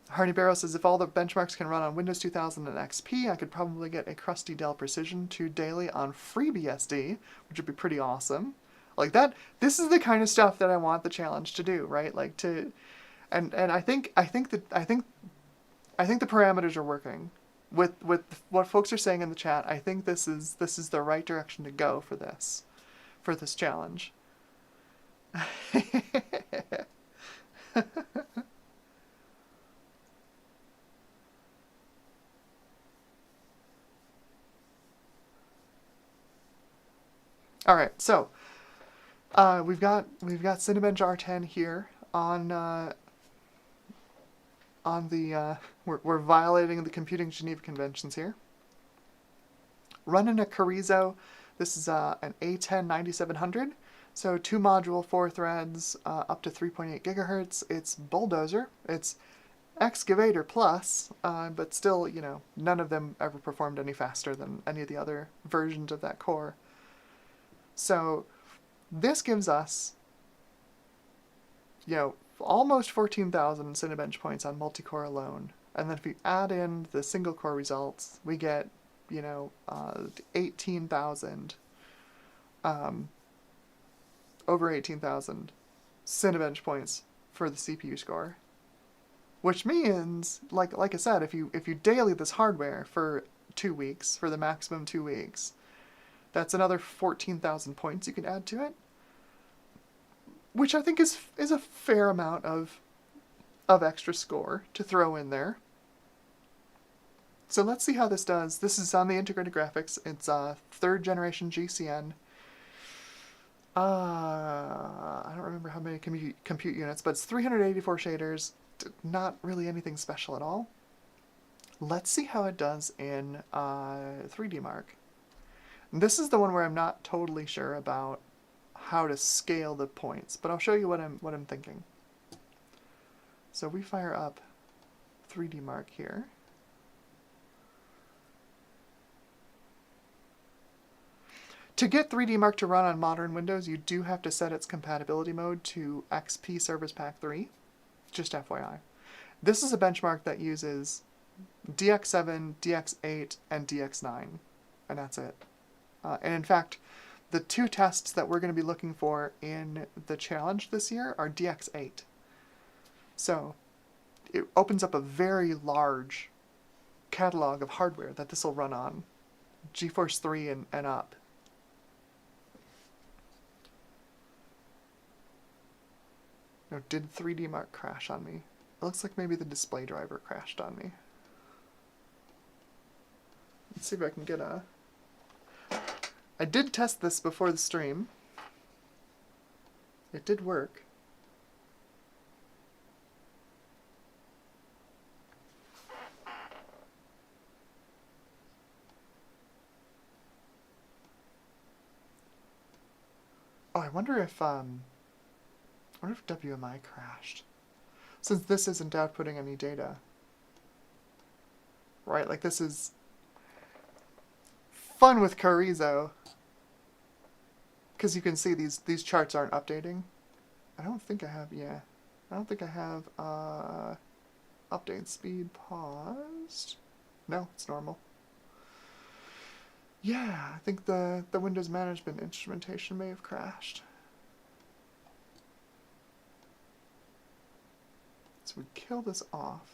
Harney Barrow says, if all the benchmarks can run on Windows 2000 and XP, I could probably get a crusty Dell Precision 2 daily on FreeBSD, which would be pretty awesome. Like that, this is the kind of stuff that I want the challenge to do, right? Like to, and I think the parameters are working. With what folks are saying in the chat, I think this is the right direction to go for this challenge. All right, so we've got Cinebench R10 here on the we're violating the Computing Geneva Conventions here. Running a Carrizo. This is an A10 9700. So 2 module, 4 threads, up to 3.8 gigahertz. It's Bulldozer. It's Excavator Plus, but still, you know, none of them ever performed any faster than any of the other versions of that core. So this gives us, you know, almost 14,000 Cinebench points on multi-core alone. And then if we add in the single core results, we get, you know, 18,000, over 18,000 Cinebench points for the CPU score. Which means, like I said, if you daily this hardware for 2 weeks, for the maximum 2 weeks, that's another 14,000 points you can add to it, which I think is a fair amount of extra score to throw in there. So let's see how this does. This is on the integrated graphics. It's 3rd generation GCN. I don't remember how many compute units, but it's 384 shaders. Not really anything special at all. Let's see how it does in 3D Mark. And this is the one where I'm not totally sure about how to scale the points, but I'll show you what I'm thinking. So we fire up 3D Mark here. To get 3D Mark to run on modern Windows, you do have to set its compatibility mode to XP Service Pack 3, just FYI. This is a benchmark that uses DX7, DX8, and DX9, and that's it. And in fact, the 2 tests that we're going to be looking for in the challenge this year are DX8. So it opens up a very large catalog of hardware that this will run on, GeForce 3 and up. No, did 3D Mark crash on me? It looks like maybe the display driver crashed on me. Let's see if I can get a... I did test this before the stream. It did work. Oh, I wonder if WMI crashed. Since this isn't outputting any data. Right, like this is fun with Carrizo. Because you can see these charts aren't updating. I don't think I have, yeah. I don't think I have update speed paused. No, it's normal. Yeah, I think the Windows management instrumentation may have crashed. So we kill this off.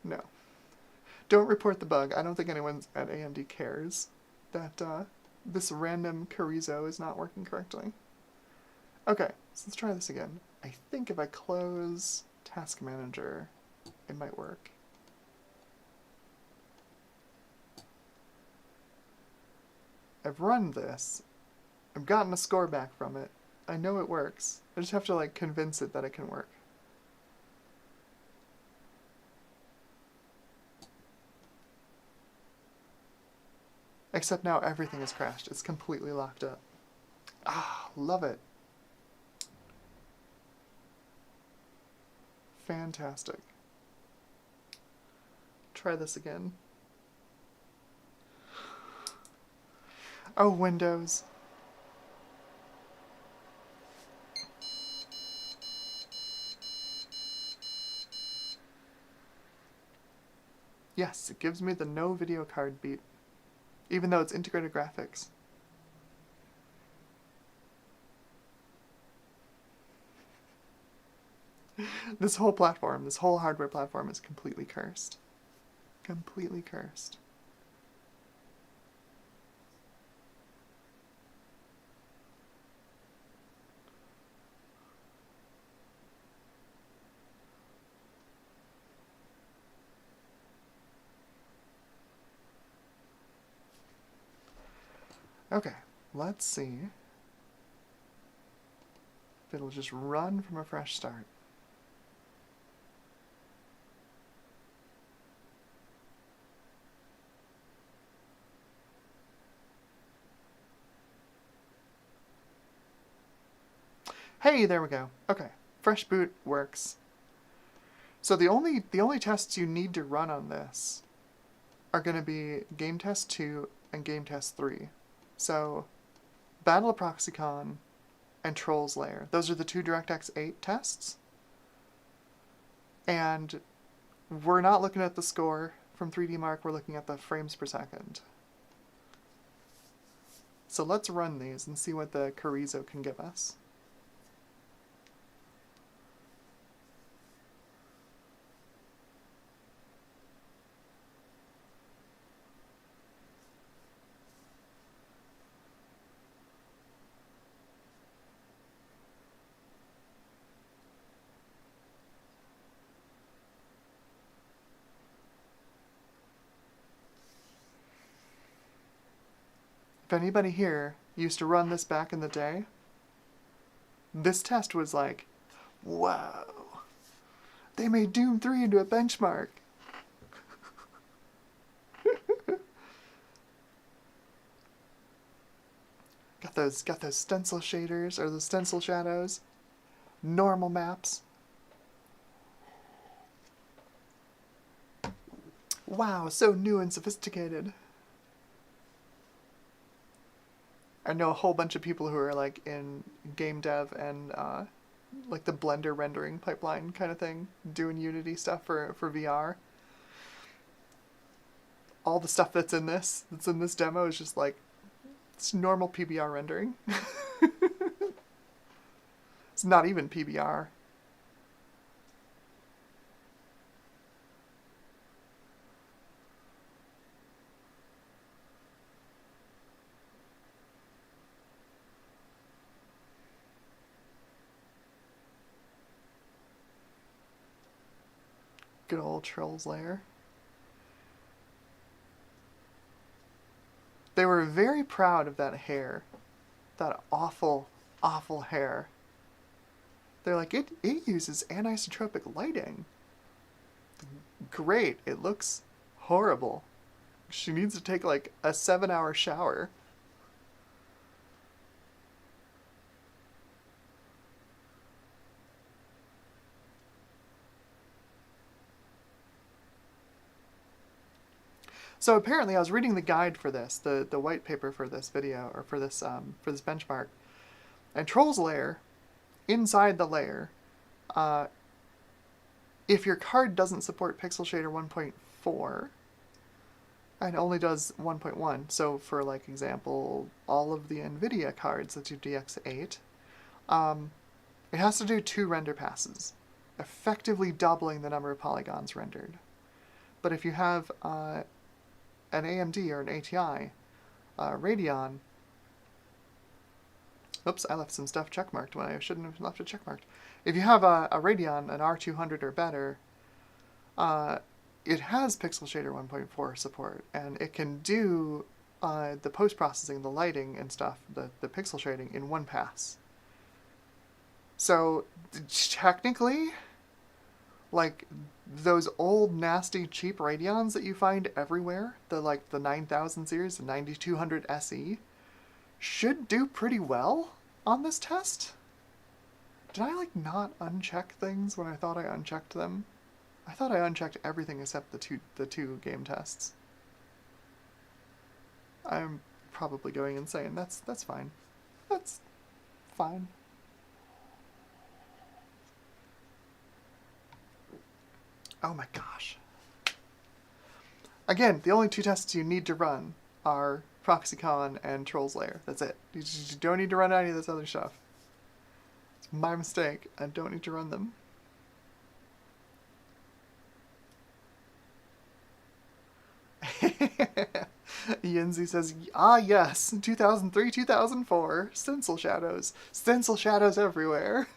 No. Don't report the bug. I don't think anyone at AMD cares that this random Carrizo is not working correctly. Okay, so let's try this again. I think if I close Task Manager, it might work. I've run this, I've gotten a score back from it. I know it works. I just have to like convince it that it can work. Except now everything has crashed. It's completely locked up. Ah, love it. Fantastic. Try this again. Oh, Windows. Yes, it gives me the no video card beat, even though it's integrated graphics. This whole platform, this whole hardware platform is completely cursed. Completely cursed. Okay, let's see if it'll just run from a fresh start. Hey, there we go. Okay, fresh boot works. So the only tests you need to run on this are going to be Game Test 2 and Game Test 3. So Battle of Proxicon and Trolls Lair. Those are the two DirectX 8 tests. And we're not looking at the score from 3D Mark, we're looking at the frames per second. So let's run these and see what the Carrizo can give us. If anybody here used to run this back in the day, this test was like, whoa, they made Doom 3 into a benchmark. Got those stencil shaders, or the stencil shadows, normal maps. Wow, so new and sophisticated. I know a whole bunch of people who are like in game dev and like the Blender rendering pipeline kind of thing, doing Unity stuff for VR. All the stuff that's in this demo is just like, it's normal PBR rendering. It's not even PBR. Good old Trolls Lair. They were very proud of that hair. That awful, awful hair. They're like, it uses anisotropic lighting. Great, it looks horrible. She needs to take like a 7-hour shower. So apparently I was reading the guide for this, the white paper for this video, or for this benchmark, and Trolls Lair, inside the layer, if your card doesn't support Pixel Shader 1.4, and only does 1.1, so for like example, all of the NVIDIA cards that do DX8, it has to do 2 render passes, effectively doubling the number of polygons rendered. But if you have an AMD or an ATI, Radeon, oops, I left some stuff checkmarked when I shouldn't have left it checkmarked. If you have a Radeon, an R200 or better, it has Pixel Shader 1.4 support, and it can do the post-processing, the lighting and stuff, the pixel shading in one pass. So technically, like those old nasty cheap Radeons that you find everywhere, the 9000 series, the 9200 SE, should do pretty well on this test. Did I like not uncheck things when I thought I unchecked them? I thought I unchecked everything except the two game tests. I'm probably going insane. That's fine. That's fine. Oh my gosh. Again, the only two tests you need to run are ProxyCon and Trolls Lair. That's it. You don't need to run any of this other stuff. It's my mistake. I don't need to run them. Yinzi says, ah yes, 2003, 2004, stencil shadows. Stencil shadows everywhere.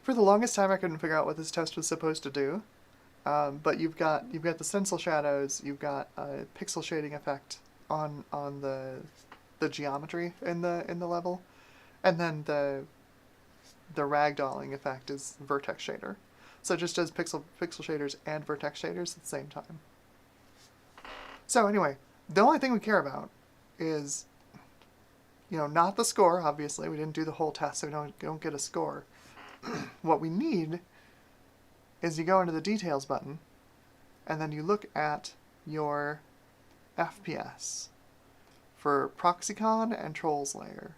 For the longest time, I couldn't figure out what this test was supposed to do. But you've got the stencil shadows, you've got a pixel shading effect on the geometry in the level, and then the ragdolling effect is vertex shader. So it just does pixel shaders and vertex shaders at the same time. So anyway, the only thing we care about is, not the score. Obviously, we didn't do the whole test, so we don't get a score. What we need is you go into the details button, and then you look at your FPS for ProxyCon and Trolls Lair.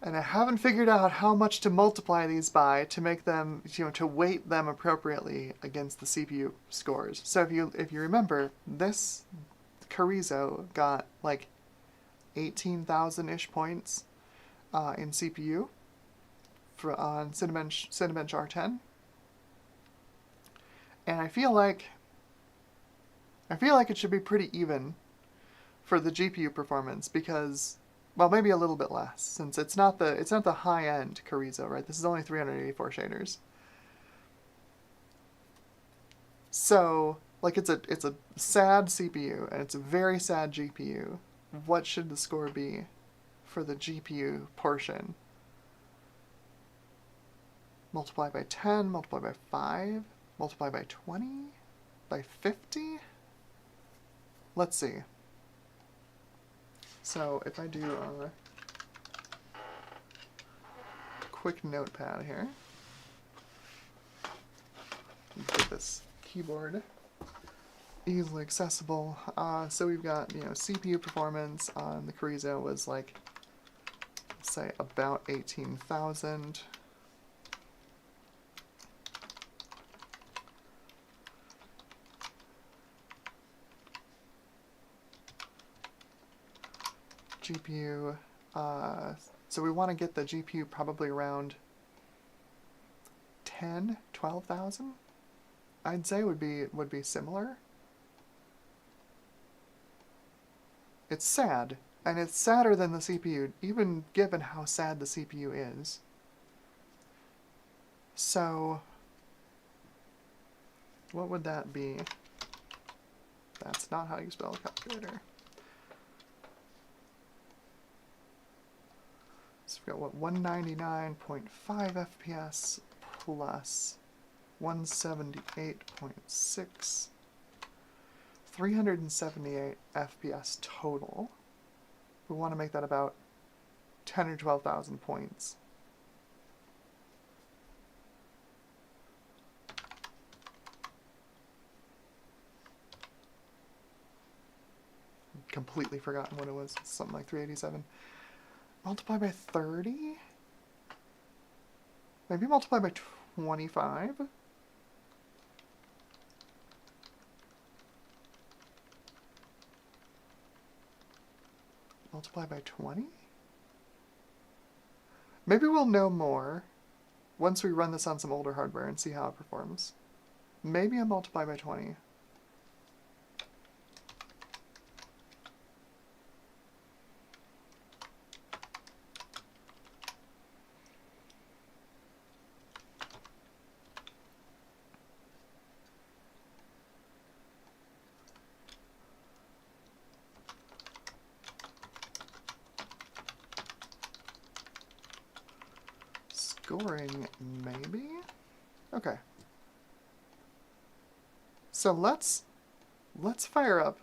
And I haven't figured out how much to multiply these by to make them, to weight them appropriately against the CPU scores. So if you remember, this Carrizo got like 18,000-ish points in CPU on Cinebench R10. And I feel like it should be pretty even for the GPU performance because, well, maybe a little bit less since it's not the high-end Carrizo, right? This is only 384 shaders. So, like, it's a sad CPU and it's a very sad GPU. What should the score be for the GPU portion? Multiply by 10, multiply by 5, multiply by 20, by 50? Let's see. So if I do a quick notepad here, get this keyboard easily accessible. So we've got, CPU performance on the Carrizo was like, say, about 18,000. GPU, so we want to get the GPU probably around 10, 12,000. I'd say would be similar. It's sad, and it's sadder than the CPU, even given how sad the CPU is. So, what would that be? That's not how you spell a calculator. So we've got, 199.5 FPS plus 178.6, 378 FPS total. We want to make that about 10 or 12,000 points. Completely forgotten what it was. It's something like 387. Multiply by 30? Maybe multiply by 25? Multiply by 20? Maybe we'll know more once we run this on some older hardware and see how it performs. Maybe a multiply by 20. Scoring, maybe? Okay. So let's fire up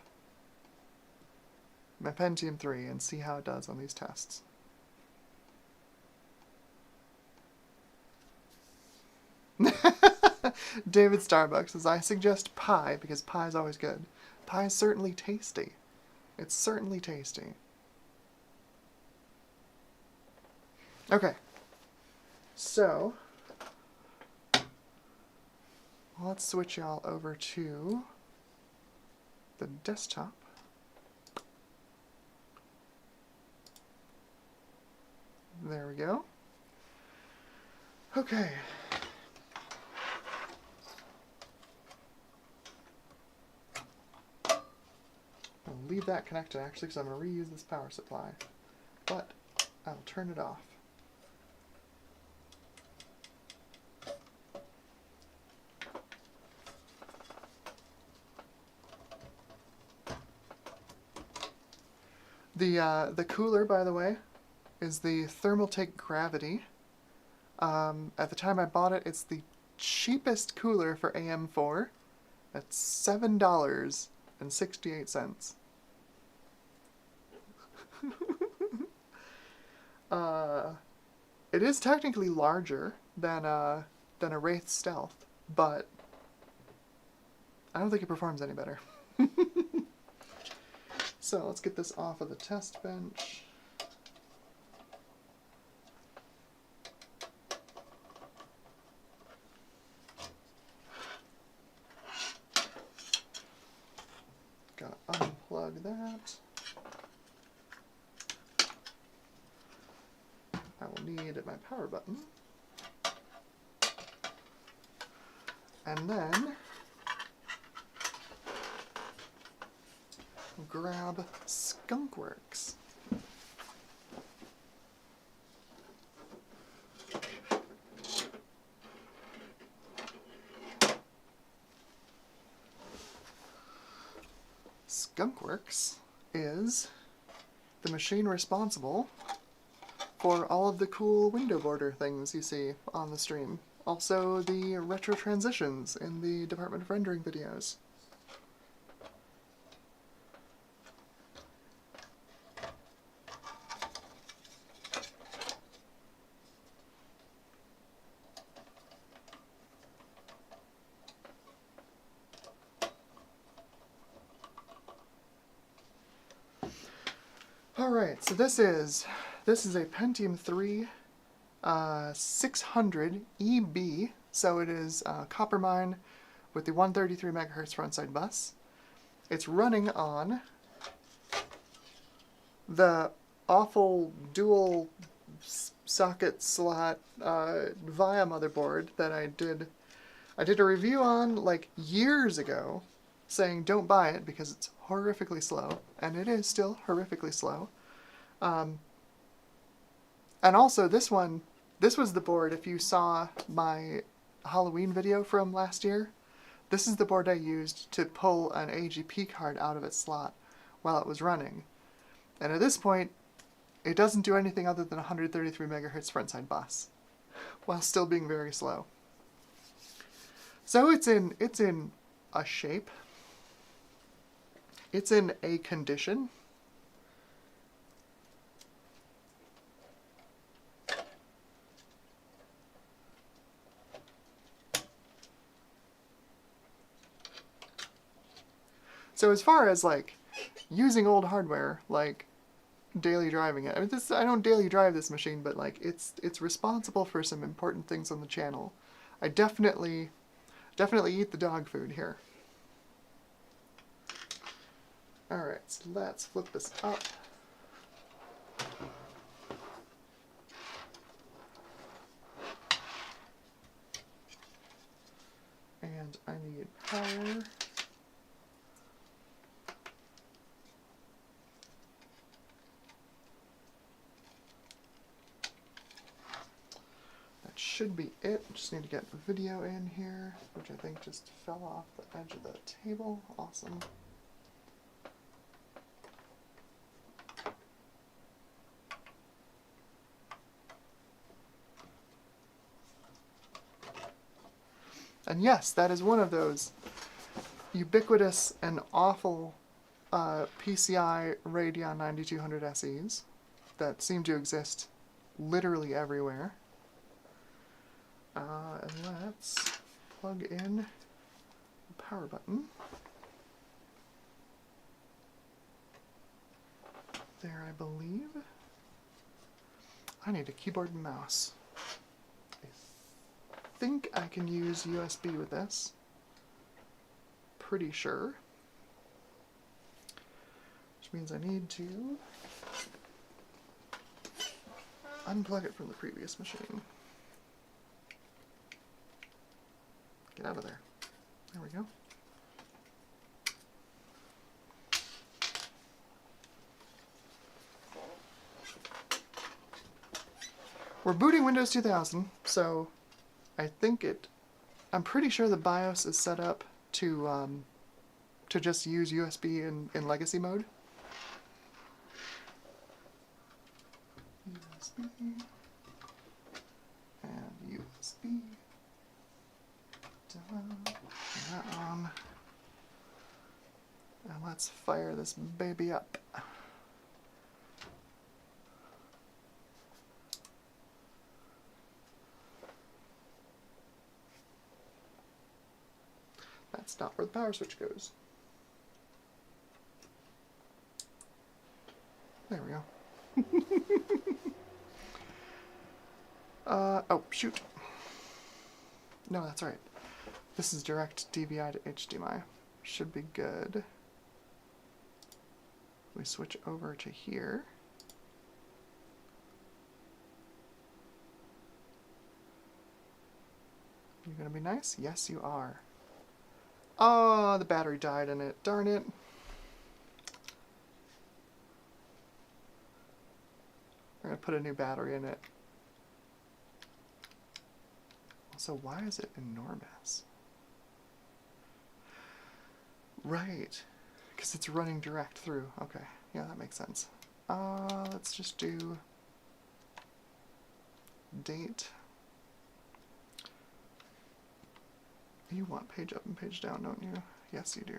my Pentium 3 and see how it does on these tests. David Starbucks says, I suggest pie because pie is always good. Pie is certainly tasty. It's certainly tasty. Okay. So, let's switch y'all over to the desktop. There we go. Okay. I'll leave that connected actually because I'm going to reuse this power supply. But I'll turn it off. The cooler, by the way, is the Thermaltake Gravity. At the time I bought it, it's the cheapest cooler for AM4. That's $7.68. It is technically larger than a Wraith Stealth, but I don't think it performs any better. So let's get this off of the test bench. Gotta unplug that. I will need my power button. And then grab Skunkworks. Skunkworks is the machine responsible for all of the cool window border things you see on the stream. Also the retro transitions in the Department of Rendering videos. Alright, so this is a Pentium 3 600 EB, so it is Coppermine with the 133 MHz frontside bus. It's running on the awful dual socket slot VIA motherboard that I did a review on like years ago, saying don't buy it because it's horrifically slow, and it is still horrifically slow. And also this was the board, if you saw my Halloween video from last year, this is the board I used to pull an AGP card out of its slot while it was running. And at this point, it doesn't do anything other than 133 MHz frontside bus, while still being very slow. So it's in a shape. It's in a condition. So as far as like using old hardware, like daily driving it, I mean, I don't daily drive this machine, but like it's responsible for some important things on the channel. I definitely eat the dog food here. Alright, so let's flip this up. need power. That should be it. Just need to get video in here, which I think just fell off the edge of the table. Awesome. And yes, that is one of those ubiquitous and awful PCI Radeon 9200 SEs that seem to exist literally everywhere. And let's plug in the power button. There, I believe. I need a keyboard and mouse. I think I can use USB with this. Pretty sure. Which means I need to unplug it from the previous machine. Get out of there. There we go. We're booting Windows 2000, so I think I'm pretty sure the BIOS is set up to just use USB in legacy mode. USB and USB. Turn that on. And let's fire this baby up. That's not where the power switch goes. There we go. Oh, shoot. No, that's right. This is direct DVI to HDMI. Should be good. We switch over to here. You gonna be nice? Yes, you are. Oh, the battery died in it. Darn it. We're gonna put a new battery in it. So why is it enormous? Right, because it's running direct through. Okay, yeah, that makes sense. Let's just do date. You want page up and page down, don't you? Yes, you do.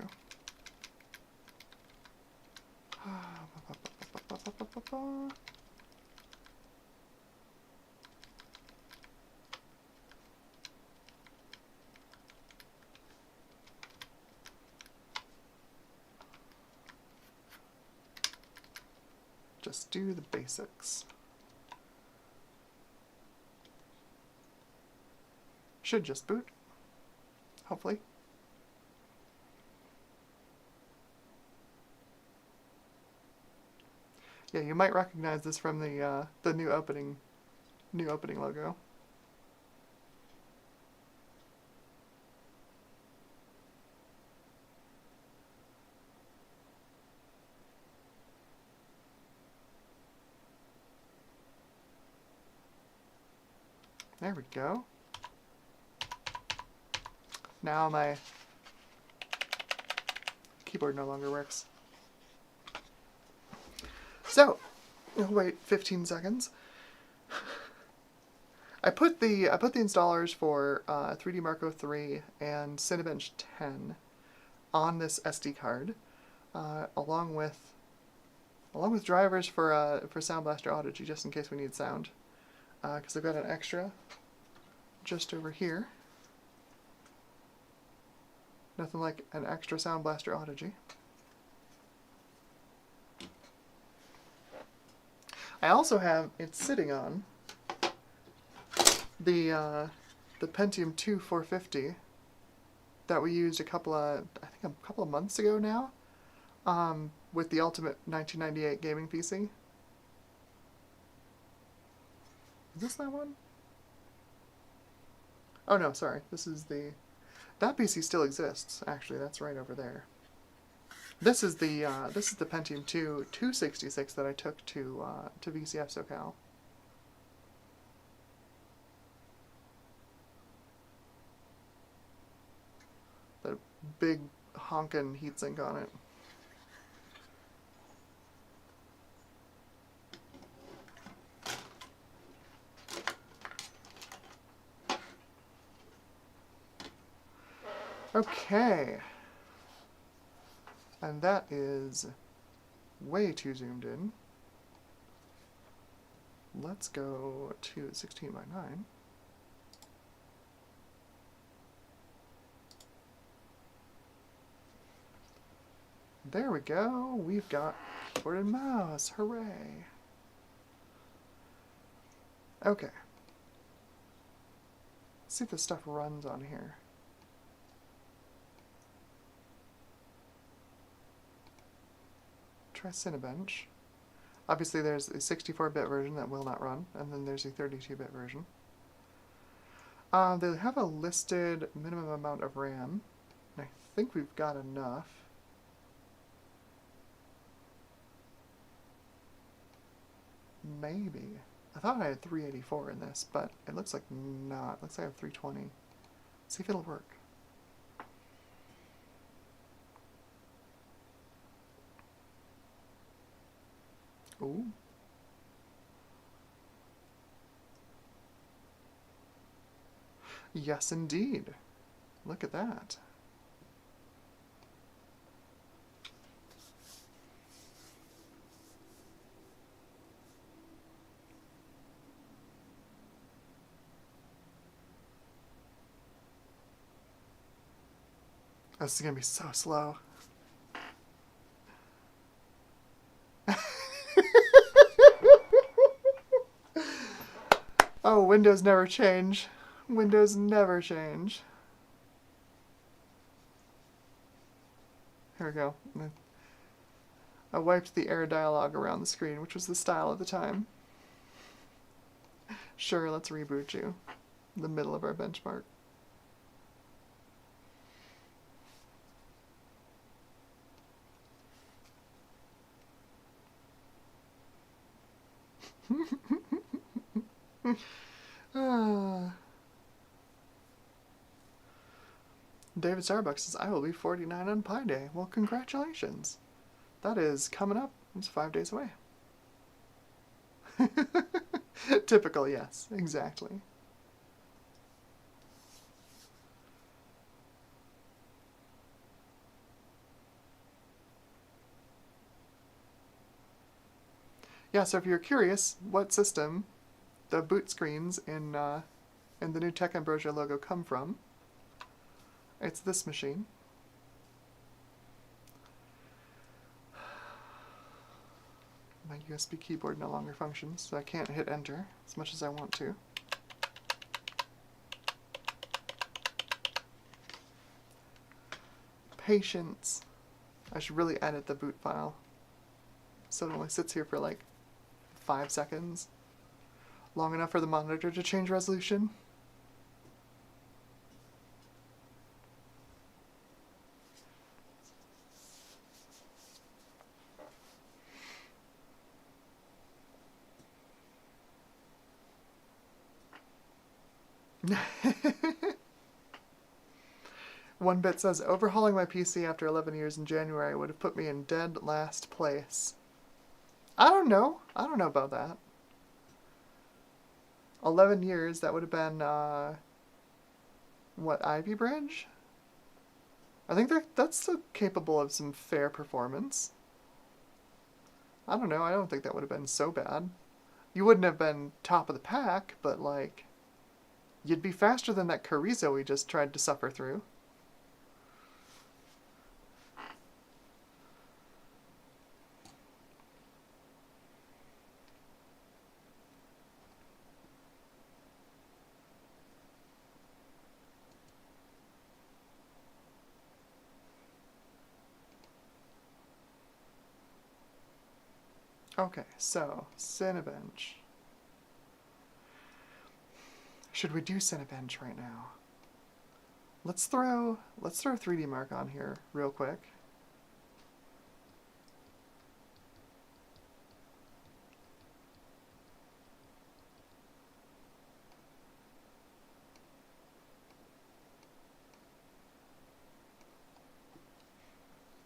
Just do the basics. Should just boot. Hopefully. Yeah, you might recognize this from the new opening logo. There we go. Now my keyboard no longer works. So, we'll wait 15 seconds. I put the installers for 3D Marco 3 and Cinebench 10 on this SD card, along with drivers for Sound Blaster Audigy, just in case we need sound. Because I've got an extra just over here. Nothing like an extra Sound Blaster Audigy. I also have it sitting on the Pentium 2 450 that we used I think a couple of months ago now, with the Ultimate 1998 gaming PC. Is this that one? Oh no, sorry. This is the... That PC still exists, actually. That's right over there. This is the Pentium 2 266 that I took to VCF SoCal. The big honkin' heatsink on it. Okay. And that is way too zoomed in. Let's go to 16 by 9. There we go. We've got keyboard and mouse. Hooray. Okay. Let's see if this stuff runs on here. Try Cinebench. Obviously there's a 64-bit version that will not run, and then there's a 32-bit version. They have a listed minimum amount of RAM, and I think we've got enough. Maybe. I thought I had 384 in this, but it looks like not. It looks like I have 320. Let's see if it'll work. Ooh. Yes, indeed. Look at that. This is gonna be so slow. Oh, Windows never change. Windows never change. Here we go. I wiped the error dialog around the screen, which was the style at the time. Sure, let's reboot you. In the middle of our benchmark. David Starbucks says, I will be 49 on Pi Day. Well, congratulations. That is coming up. It's 5 days away. Typical, yes, exactly. Yeah, so if you're curious what system the boot screens in the new Tech Ambrosia logo come from, it's this machine. My USB keyboard no longer functions, so I can't hit enter as much as I want to. Patience. I should really edit the boot file so it only sits here for like 5 seconds. Long enough for the monitor to change resolution. One bit says, overhauling my PC after 11 years in January would have put me in dead last place. I don't know. I don't know about that. 11 years, that would have been, what, Ivy Bridge? I think that's still capable of some fair performance. I don't know, I don't think that would have been so bad. You wouldn't have been top of the pack, but, like, you'd be faster than that Carrizo we just tried to suffer through. Okay, so, Cinebench. Should we do Cinebench right now? Let's throw 3D Mark on here real quick.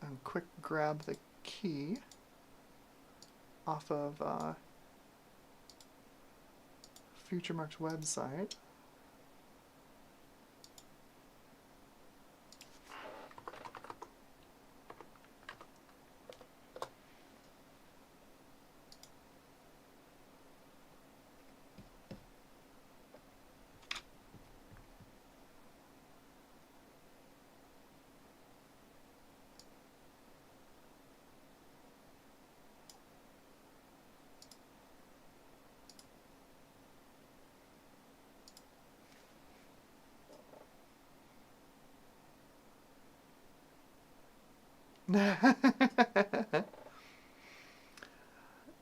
And quick grab the key off of FutureMark's website.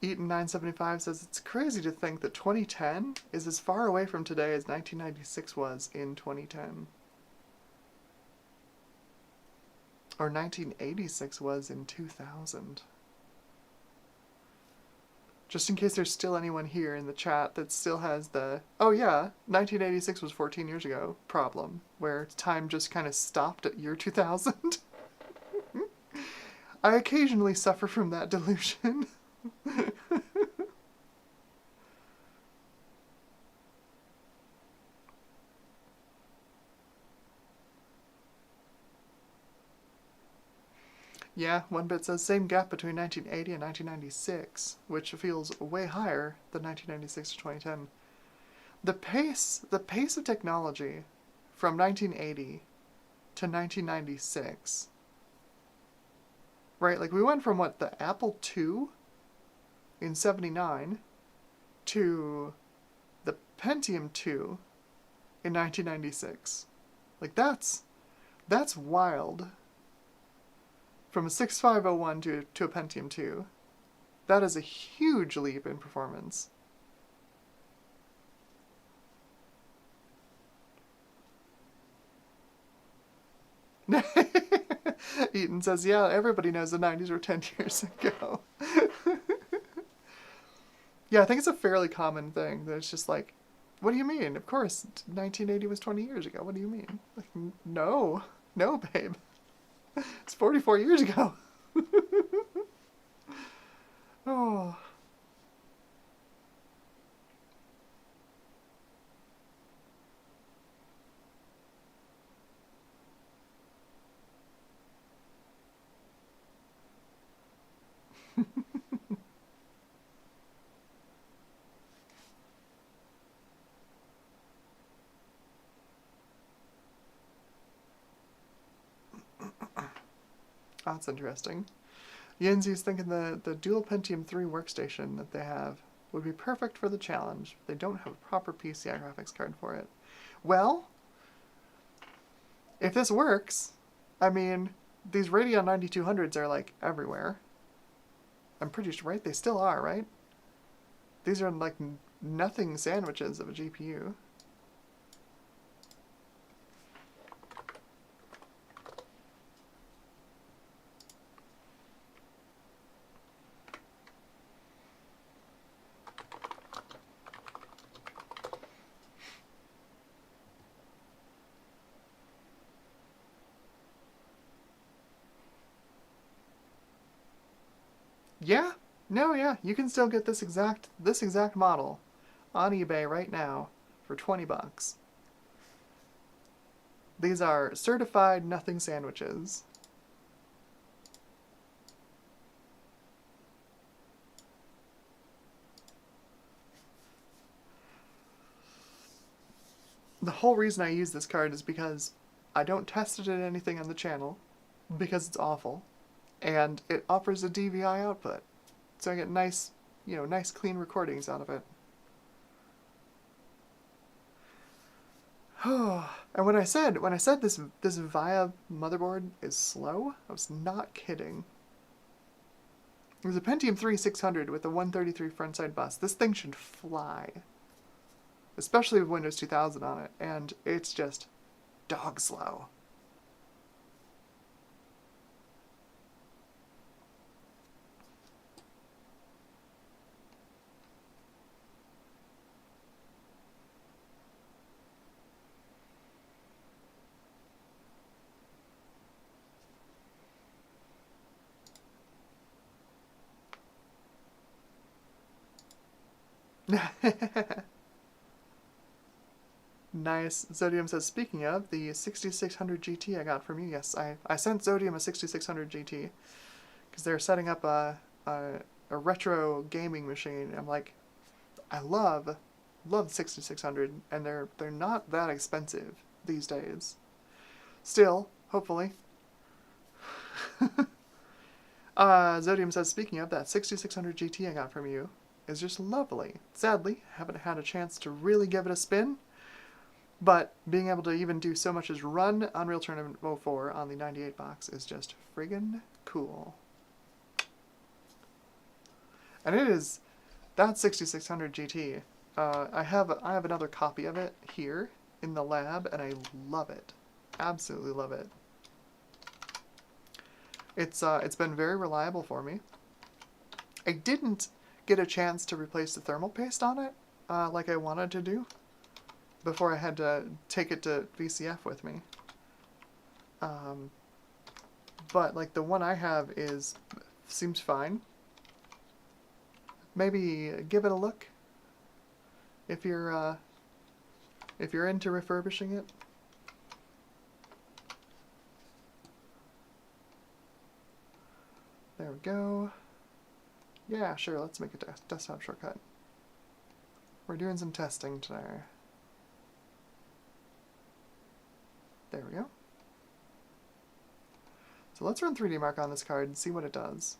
Eaton975 says, it's crazy to think that 2010 is as far away from today as 1996 was in 2010. Or 1986 was in 2000. Just in case there's still anyone here in the chat that still has the, oh yeah, 1986 was 14 years ago problem, where time just kind of stopped at year 2000. I occasionally suffer from that delusion. Yeah, one bit says same gap between 1980 and 1996, which feels way higher than 1996 to 2010. The pace of technology from 1980 to 1996, right? Like we went from what, the Apple II in 79 to the Pentium II in 1996. Like that's wild. From a 6501 to a Pentium 2. That is a huge leap in performance. Eaton says, yeah, everybody knows the 90s were 10 years ago. Yeah, I think it's a fairly common thing that it's just like, what do you mean? Of course, 1980 was 20 years ago. What do you mean? Like, no, babe. It's 44 years ago. Oh. That's interesting. Yenzi's thinking the dual Pentium 3 workstation that they have would be perfect for the challenge. They don't have a proper PCI graphics card for it. Well, if this works, I mean, these Radeon 9200s are like everywhere. I'm pretty sure, right? They still are, right? These are like nothing sandwiches of a GPU. Yeah, no, yeah, you can still get this exact model on eBay right now for 20 bucks. These are certified nothing sandwiches. The whole reason I use this card is because I don't test it in anything on the channel, because it's awful, and it offers a DVI output, so I get nice, nice clean recordings out of it. And when I said this VIA motherboard is slow, I was not kidding. It was a Pentium 3 600 with a 133 frontside bus. This thing should fly, especially with Windows 2000 on it, and it's just dog slow. Nice. Zodium says, speaking of, the 6600 GT I got from you, yes, I sent Zodium a 6600 GT, because they're setting up a retro gaming machine. I'm like, I love the 6600, and they're not that expensive these days. Still, hopefully. Zodium says, speaking of, that 6600 GT I got from you is just lovely. Sadly, haven't had a chance to really give it a spin, but being able to even do so much as run Unreal Tournament 04 on the 98 box is just friggin' cool. And it is, that 6600 GT, I have another copy of it here in the lab, and I love it. Absolutely love it. It's been very reliable for me. I didn't get a chance to replace the thermal paste on it, like I wanted to do, before I had to take it to VCF with me. But like the one I have seems fine. Maybe give it a look if you're into refurbishing it. There we go. Yeah, sure, let's make a desktop shortcut. We're doing some testing today. There we go. So let's run 3D Mark on this card and see what it does.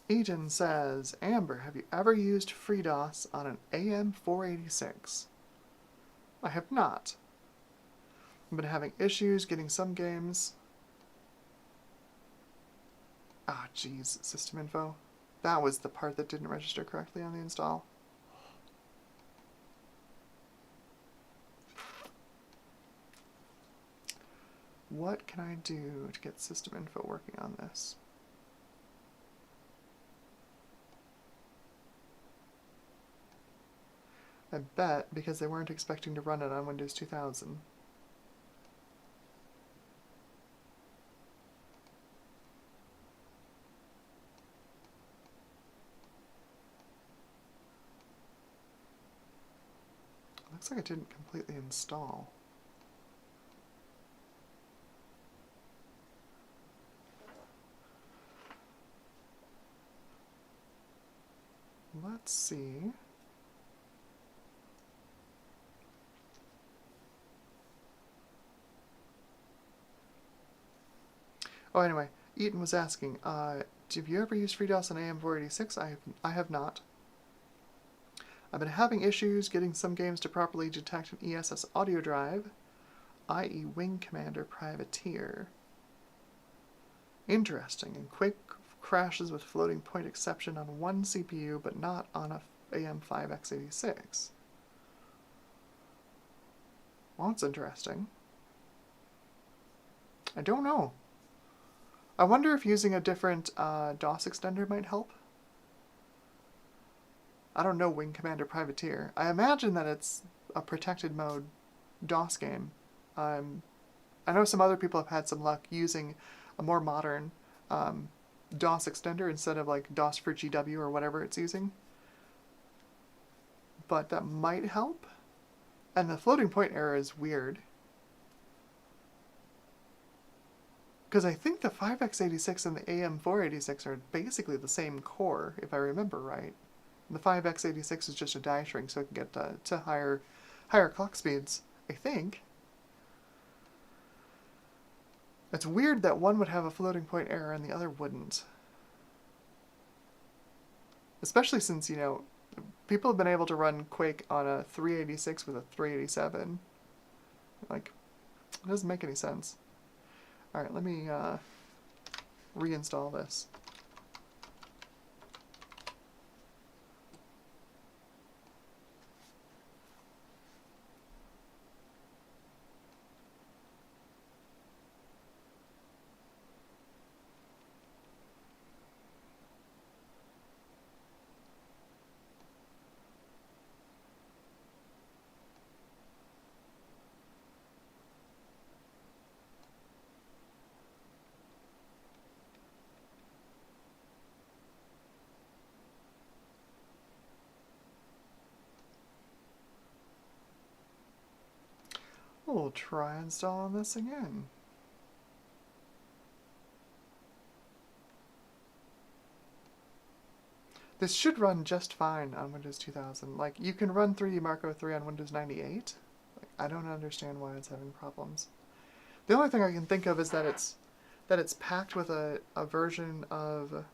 Eden says, Amber, have you ever used FreeDOS on an AM486? I have not. I've been having issues getting some games. Ah, jeez, system info. That was the part that didn't register correctly on the install. What can I do to get system info working on this? I bet because they weren't expecting to run it on Windows 2000. Looks like it didn't completely install. Let's see. Oh, anyway, Eaton was asking, have you ever used FreeDOS on AM486? I have not. I've been having issues getting some games to properly detect an ESS audio drive, i.e. Wing Commander Privateer. Interesting, and quick crashes with floating point exception on one CPU, but not on a AM5x86. Well, that's interesting. I don't know. I wonder if using a different DOS extender might help. I don't know Wing Commander Privateer. I imagine that it's a protected mode DOS game. I know some other people have had some luck using a more modern DOS extender instead of like DOS for GW or whatever it's using. But that might help. And the floating point error is weird. Because I think the 5x86 and the AM486 are basically the same core, if I remember right. The 5x86 is just a die shrink, so it can get to higher clock speeds, I think. It's weird that one would have a floating point error and the other wouldn't. Especially since, you know, people have been able to run Quake on a 386 with a 387. Like, it doesn't make any sense. Alright, let me reinstall this. We'll try installing this again. This should run just fine on Windows 2000. Like, you can run 3D Marco 3 on Windows 98. Like, I don't understand why it's having problems. The only thing I can think of is that it's packed with a version of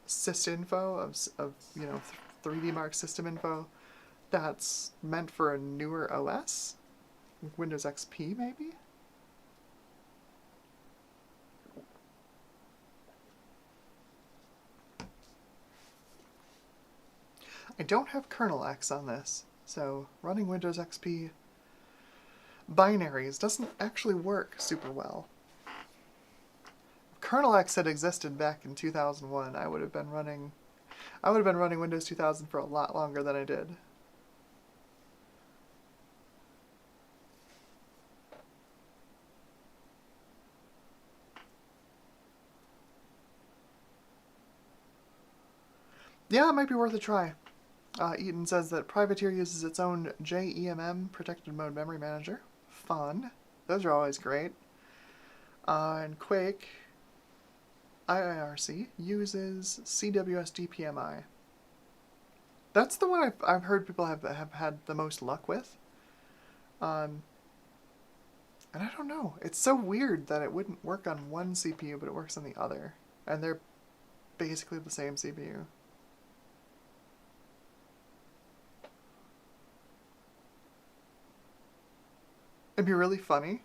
SysInfo, of 3D Mark System Info, that's meant for a newer OS? Windows XP, maybe? I don't have kernel X on this, so running Windows XP binaries doesn't actually work super well. If kernel X had existed back in 2001, I would have been running Windows 2000 for a lot longer than I did. Yeah, it might be worth a try. Eaton says that Privateer uses its own JEMM protected mode memory manager. Fun. Those are always great. And Quake IIRC uses CWS DPMI. That's the one I've heard people have had the most luck with. And I don't know. It's so weird that it wouldn't work on one CPU, but it works on the other. And they're basically the same CPU. It'd be really funny.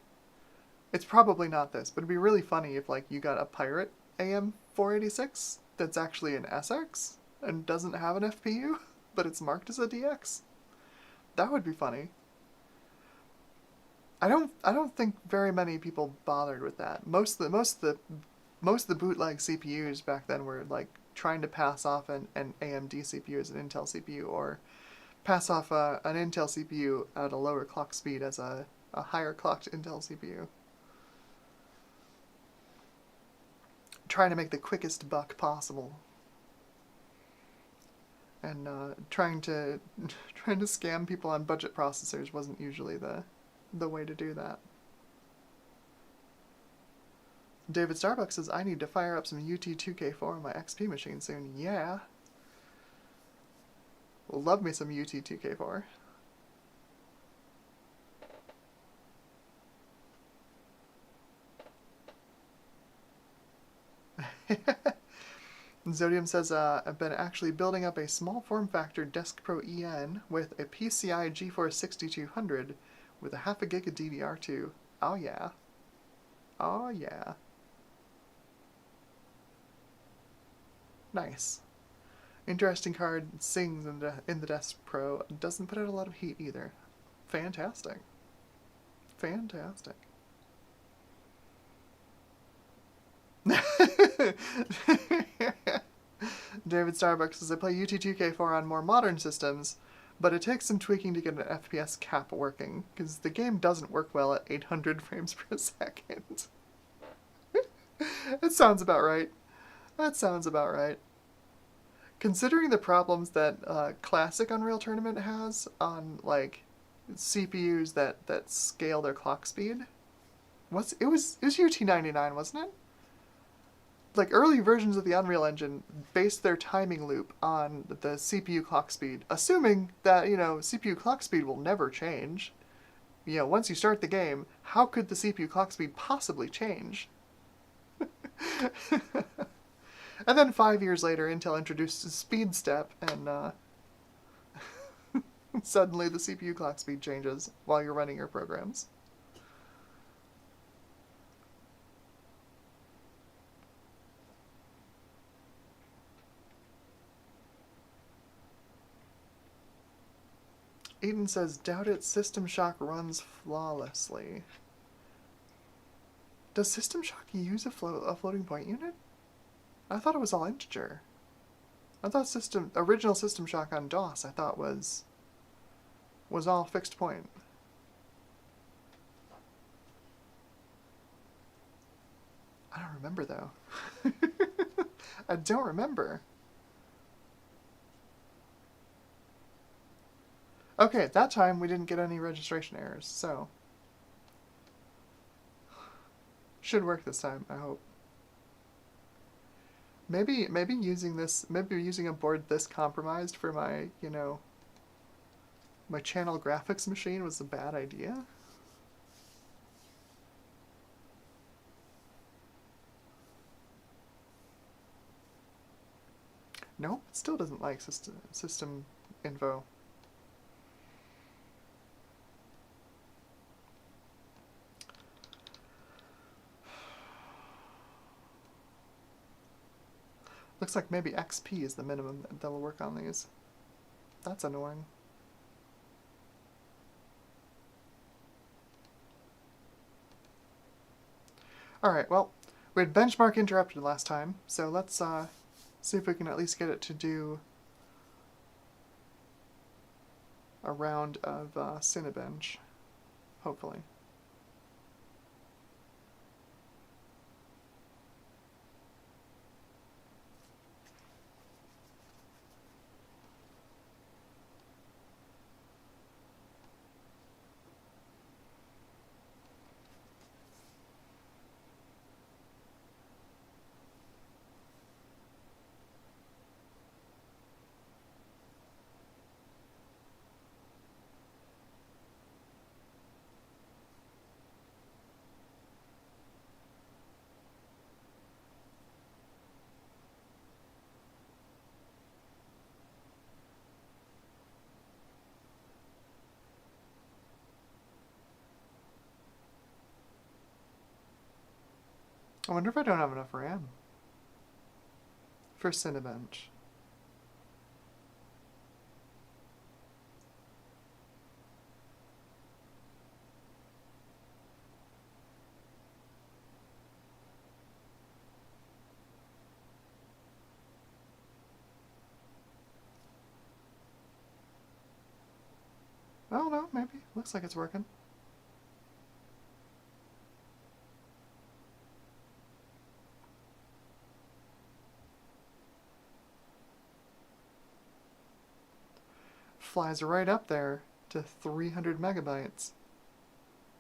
It's probably not this, but it'd be really funny if, like, you got a pirate AM486 that's actually an SX and doesn't have an FPU, but it's marked as a DX. That would be funny. I don't think very many people bothered with that. Most of the bootleg CPUs back then were like trying to pass off an AMD CPU as an Intel CPU, or pass off an Intel CPU at a lower clock speed as a higher clocked Intel CPU. Trying to make the quickest buck possible. And trying to scam people on budget processors wasn't usually the way to do that. David Starbucks says, I need to fire up some UT2K4 on my XP machine soon. Yeah. Love me some UT2K4. Zodium says, I've been actually building up a small form factor Desk Pro EN with a PCI GeForce 6200 with a half a gig of DDR2. Oh yeah. Oh yeah. Nice. Interesting card, sings in the Desk Pro, doesn't put out a lot of heat either. Fantastic. Fantastic. David Starbucks says, I play UT2K4 on more modern systems, but it takes some tweaking to get an FPS cap working, because the game doesn't work well at 800 frames per second. That sounds about right. That sounds about right. Considering the problems that classic Unreal Tournament has on, like, CPUs that scale their clock speed, it was UT99, wasn't it? Like, early versions of the Unreal Engine based their timing loop on the CPU clock speed, assuming that, CPU clock speed will never change. Once you start the game, how could the CPU clock speed possibly change? And then 5 years later, Intel introduced Speed Step, and suddenly the CPU clock speed changes while you're running your programs. Eden says, doubt it, System Shock runs flawlessly. Does System Shock use a floating point unit? I thought it was all integer. I thought original System Shock on DOS, I thought was all fixed point. I don't remember, though. I don't remember. Okay, at that time we didn't get any registration errors, so Should work this time, I hope. Maybe using a board this compromised for my, you know, my channel graphics machine was a bad idea. Nope, it still doesn't like system info. Looks like maybe XP is the minimum that will work on these. That's annoying. Alright, well, we had benchmark interrupted last time, so let's see if we can at least get it to do a round of Cinebench, hopefully. I wonder if I don't have enough RAM for Cinebench. Oh no, maybe. Looks like it's working. Flies right up there to 300 megabytes.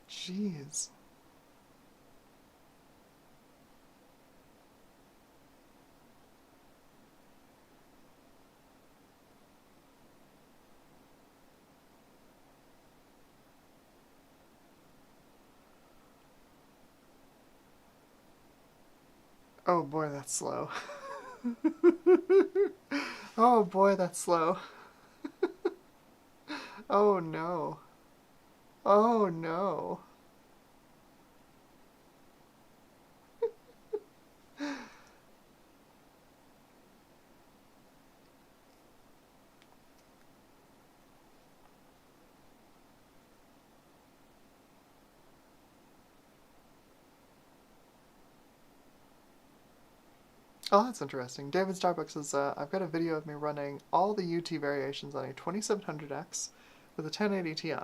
Jeez. Oh boy, that's slow. Oh boy, that's slow. Oh no. Oh no. Oh, that's interesting. David Starbucks says, I've got a video of me running all the UT variations on a 2700X with a 1080 Ti.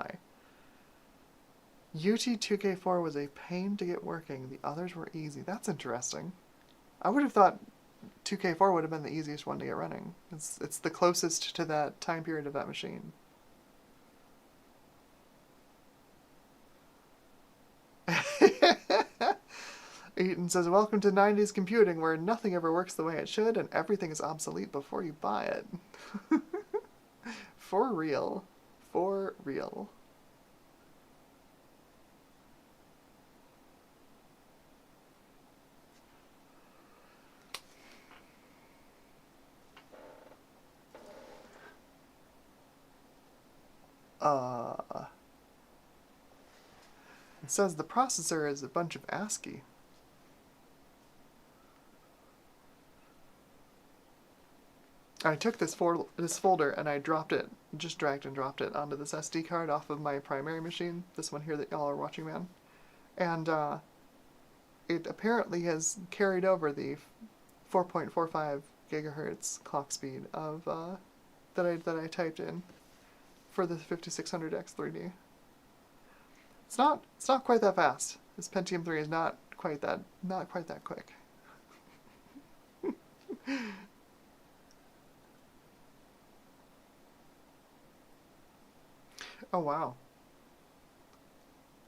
UT2K4 was a pain to get working. The others were easy. That's interesting. I would have thought 2K4 would have been the easiest one to get running. It's the closest to that time period of that machine. Eaton says, welcome to 90s computing where nothing ever works the way it should and everything is obsolete before you buy it. For real. For real. It says the processor is a bunch of ASCII. I took this folder and I dropped it, just dragged and dropped it onto this SD card off of my primary machine, this one here that y'all are watching, man. And it apparently has carried over the 4.45 gigahertz clock speed of that I typed in for the 5600X 3D. It's not quite that fast. This Pentium 3 is not quite that quick. Oh wow.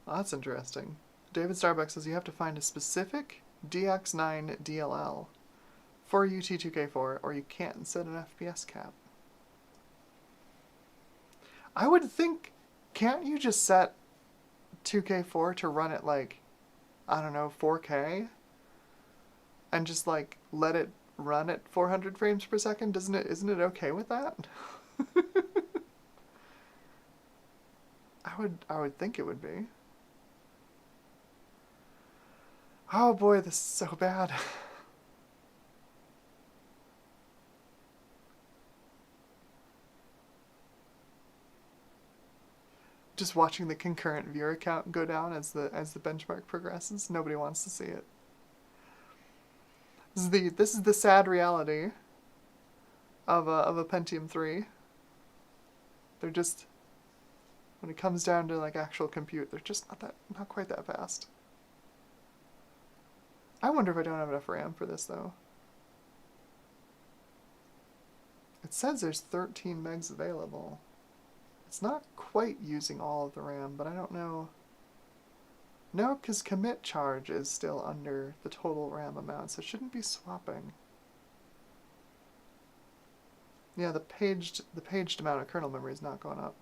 Well, that's interesting. David Starbuck says you have to find a specific DX9 DLL for UT2K4 or you can't set an FPS cap. I would think, can't you just set 2K4 to run at like, I don't know, 4K? And just like let it run at 400 frames per second? Isn't it okay with that? I would think it would be. Oh boy, this is so bad. Just watching the concurrent viewer count go down as the benchmark progresses. Nobody wants to see it. This is the sad reality of a Pentium 3. They're just, when it comes down to like actual compute, they're just not quite that fast. I wonder if I don't have enough RAM for this though. It says there's 13 megs available. It's not quite using all of the RAM, but I don't know. No, because commit charge is still under the total RAM amount, so it shouldn't be swapping. Yeah, the paged amount of kernel memory is not going up.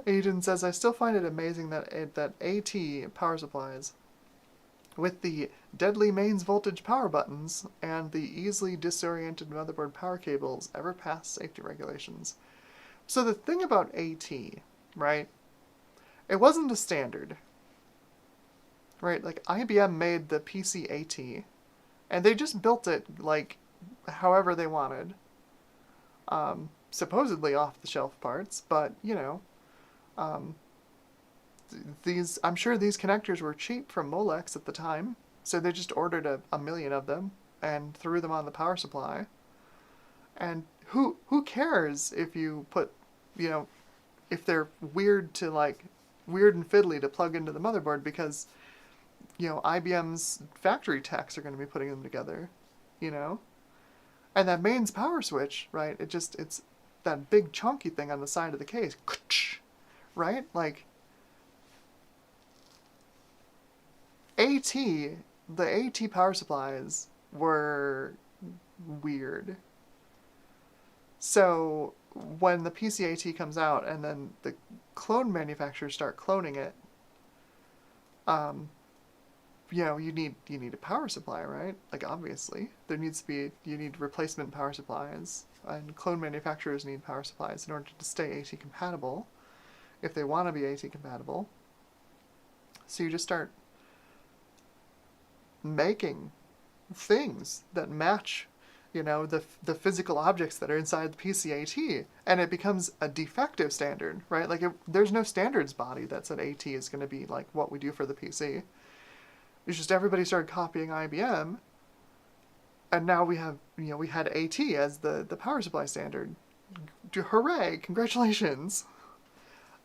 Aiden says, I still find it amazing that AT power supplies with the deadly mains voltage power buttons and the easily disoriented motherboard power cables ever pass safety regulations. So the thing about AT, right, it wasn't a standard, right? Like IBM made the PC AT and they just built it like however they wanted. Supposedly off-the-shelf parts, but you know, I'm sure these connectors were cheap from Molex at the time, so they just ordered a million of them and threw them on the power supply. And who cares if you put, you know, if they're weird and fiddly to plug into the motherboard, because, you know, IBM's factory techs are going to be putting them together, you know? And that mains power switch, right, it's that big chunky thing on the side of the case, right? Like, the AT power supplies were weird. So when the PCAT comes out and then the clone manufacturers start cloning it, you know, you need a power supply, right? Like obviously, you need replacement power supplies, and clone manufacturers need power supplies in order to stay AT compatible, if they want to be AT compatible. So you just start making things that match, you know, the physical objects that are inside the PCAT, and it becomes a defective standard, right? Like there's no standards body that said AT is going to be like what we do for the PC. It's just everybody started copying IBM, and now we have, you know, we had AT as the power supply standard. Hooray! Congratulations.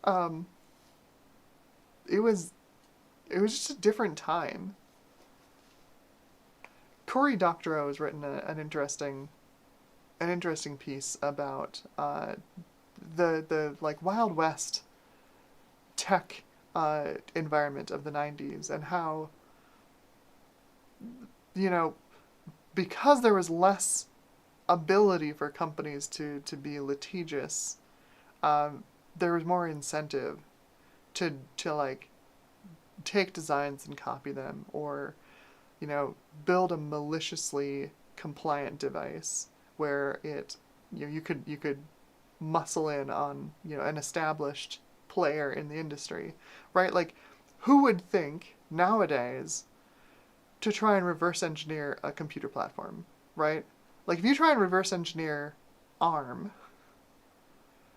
It was just a different time. Cory Doctorow has written an interesting piece about the like Wild West tech environment of the 90s, and how, you know, because there was less ability for companies to be litigious, there was more incentive to like take designs and copy them, or, you know, build a maliciously compliant device where it, you know, you could muscle in on, you know, an established player in the industry, right? Like, who would think nowadays to try and reverse engineer a computer platform, right? Like, if you try and reverse engineer ARM,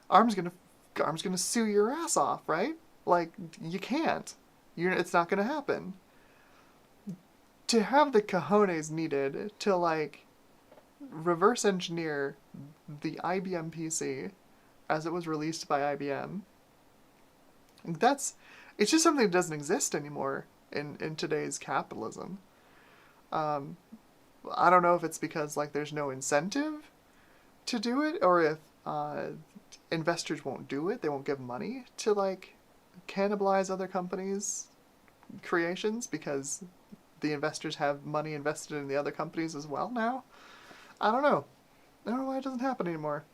ARM's gonna sue your ass off, right? Like, you can't. It's not gonna happen. To have the cojones needed to, like, reverse engineer the IBM PC as it was released by IBM, it's just something that doesn't exist anymore in today's capitalism. I don't know if it's because like there's no incentive to do it, or if investors won't do it. They won't give money to like cannibalize other companies' creations because the investors have money invested in the other companies as well now. I don't know. I don't know why it doesn't happen anymore.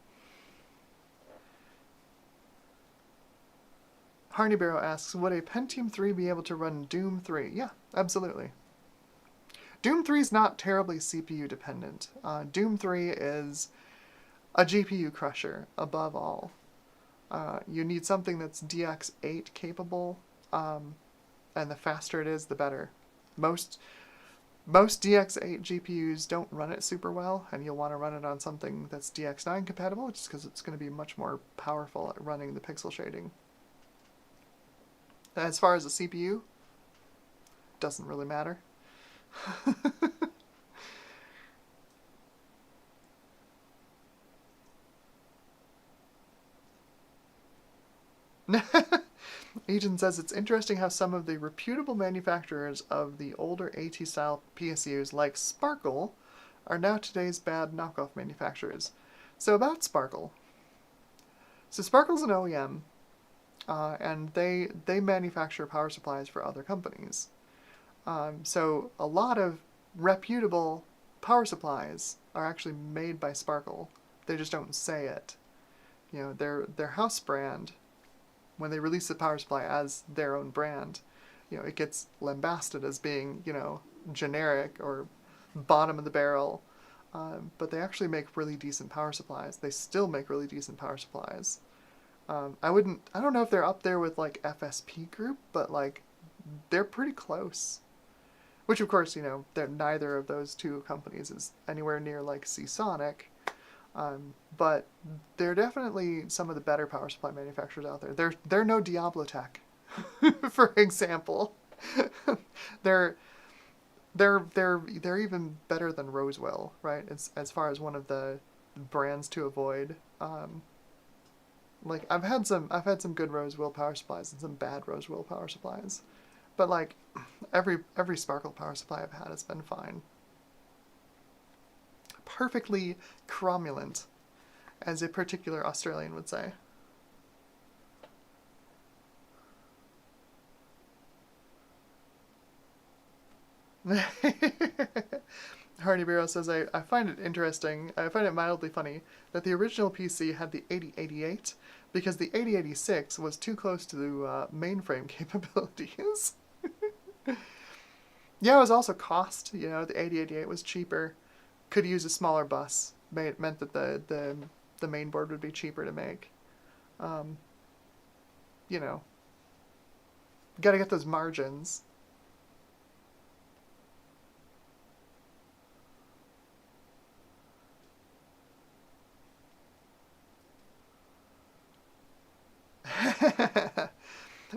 Harney Barrow asks, would a Pentium 3 be able to run Doom 3? Yeah, absolutely. Doom 3 is not terribly CPU dependent. Doom 3 is a GPU crusher above all. You need something that's DX8 capable, and the faster it is, the better. Most DX8 GPUs don't run it super well, and you'll want to run it on something that's DX9 compatible, just because it's going to be much more powerful at running the pixel shading. As far as the CPU, doesn't really matter. Agent says it's interesting how some of the reputable manufacturers of the older AT-style PSUs, like Sparkle, are now today's bad knockoff manufacturers. So about Sparkle. So Sparkle's an OEM, and they manufacture power supplies for other companies. So a lot of reputable power supplies are actually made by Sparkle. They just don't say it. You know, their house brand, when they release the power supply as their own brand, you know, it gets lambasted as being, you know, generic or bottom of the barrel. But they actually make really decent power supplies. They still make really decent power supplies. I don't know if they're up there with like FSP Group, but like they're pretty close. Which of course, you know, neither of those two companies is anywhere near like Seasonic. But they're definitely some of the better power supply manufacturers out there. They're no Diablotech, for example. they're even better than Rosewell, right? As far as one of the brands to avoid. Like I've had some good Rosewell power supplies and some bad Rosewell power supplies, but like every Sparkle power supply I've had has been fine. Perfectly cromulent, as a particular Australian would say. Harney Barrow says, I find it interesting, I find it mildly funny, that the original PC had the 8088 because the 8086 was too close to the mainframe capabilities. Yeah, it was also cost, you know, the 8088 was cheaper, could use a smaller bus, meant that the main board would be cheaper to make. You know, gotta get those margins.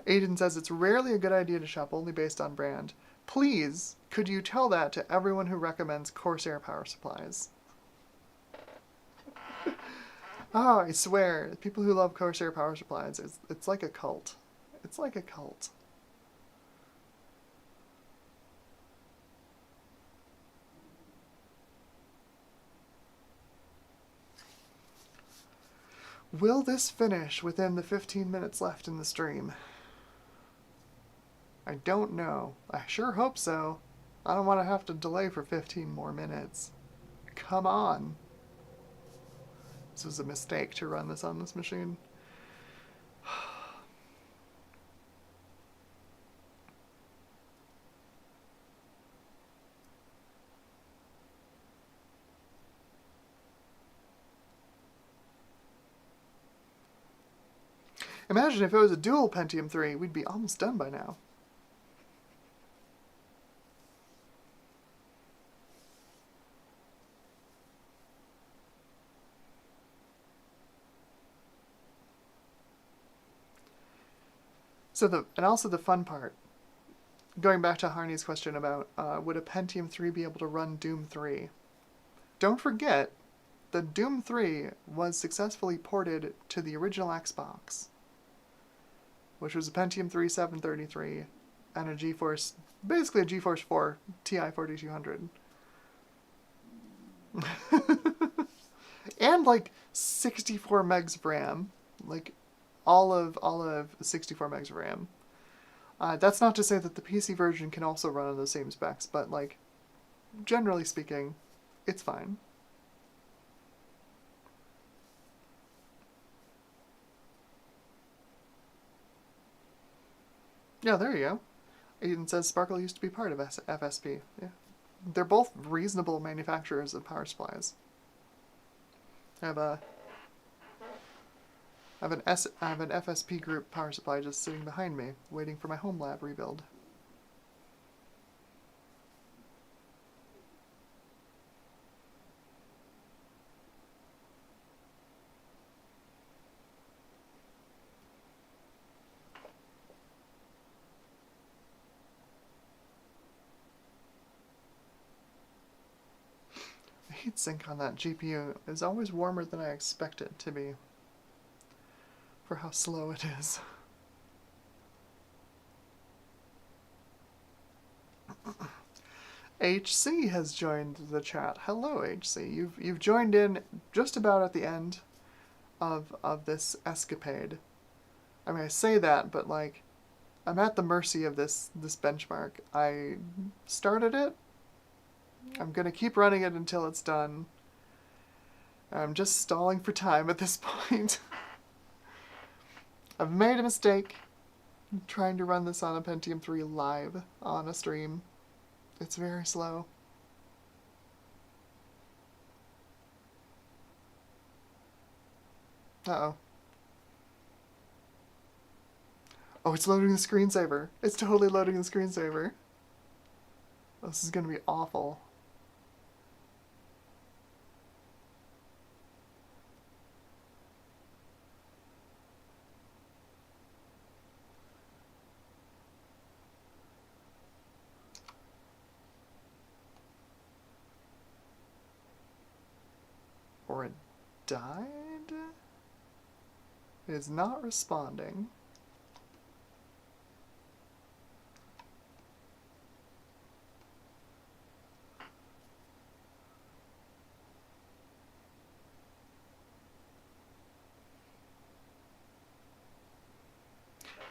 Aiden says it's rarely a good idea to shop only based on brand. Please, could you tell that to everyone who recommends Corsair power supplies? Oh, I swear, people who love Corsair power supplies, it's like a cult. It's like a cult. Will this finish within the 15 minutes left in the stream? I don't know. I sure hope so. I don't want to have to delay for 15 more minutes. Come on. This was a mistake to run this on this machine. Imagine if it was a dual Pentium 3, we'd be almost done by now. And also the fun part, going back to Harney's question about would a Pentium 3 be able to run Doom 3? Don't forget, the Doom 3 was successfully ported to the original Xbox, which was a Pentium 3 733 and basically a GeForce 4 Ti 4200. And like 64 megs of RAM, like all of 64 megs of RAM. That's not to say that the PC version can also run on the same specs, but like generally speaking, it's fine. Yeah, there you go. It even says Sparkle used to be part of FSP. Yeah, they're both reasonable manufacturers of power supplies. I have a I have an FSP group power supply just sitting behind me, waiting for my home lab rebuild. The heatsink on that GPU is always warmer than I expect it to be, for how slow it is. HC has joined the chat. Hello, HC. You've joined in just about at the end of this escapade. I mean, I say that, but like, I'm at the mercy of this benchmark. I started it. I'm gonna keep running it until it's done. I'm just stalling for time at this point. I've made a mistake trying to run this on a Pentium 3 live on a stream. It's very slow. Uh-oh. Oh, it's loading the screensaver. It's totally loading the screensaver. Oh, this is gonna be awful. Or it died? It is not responding.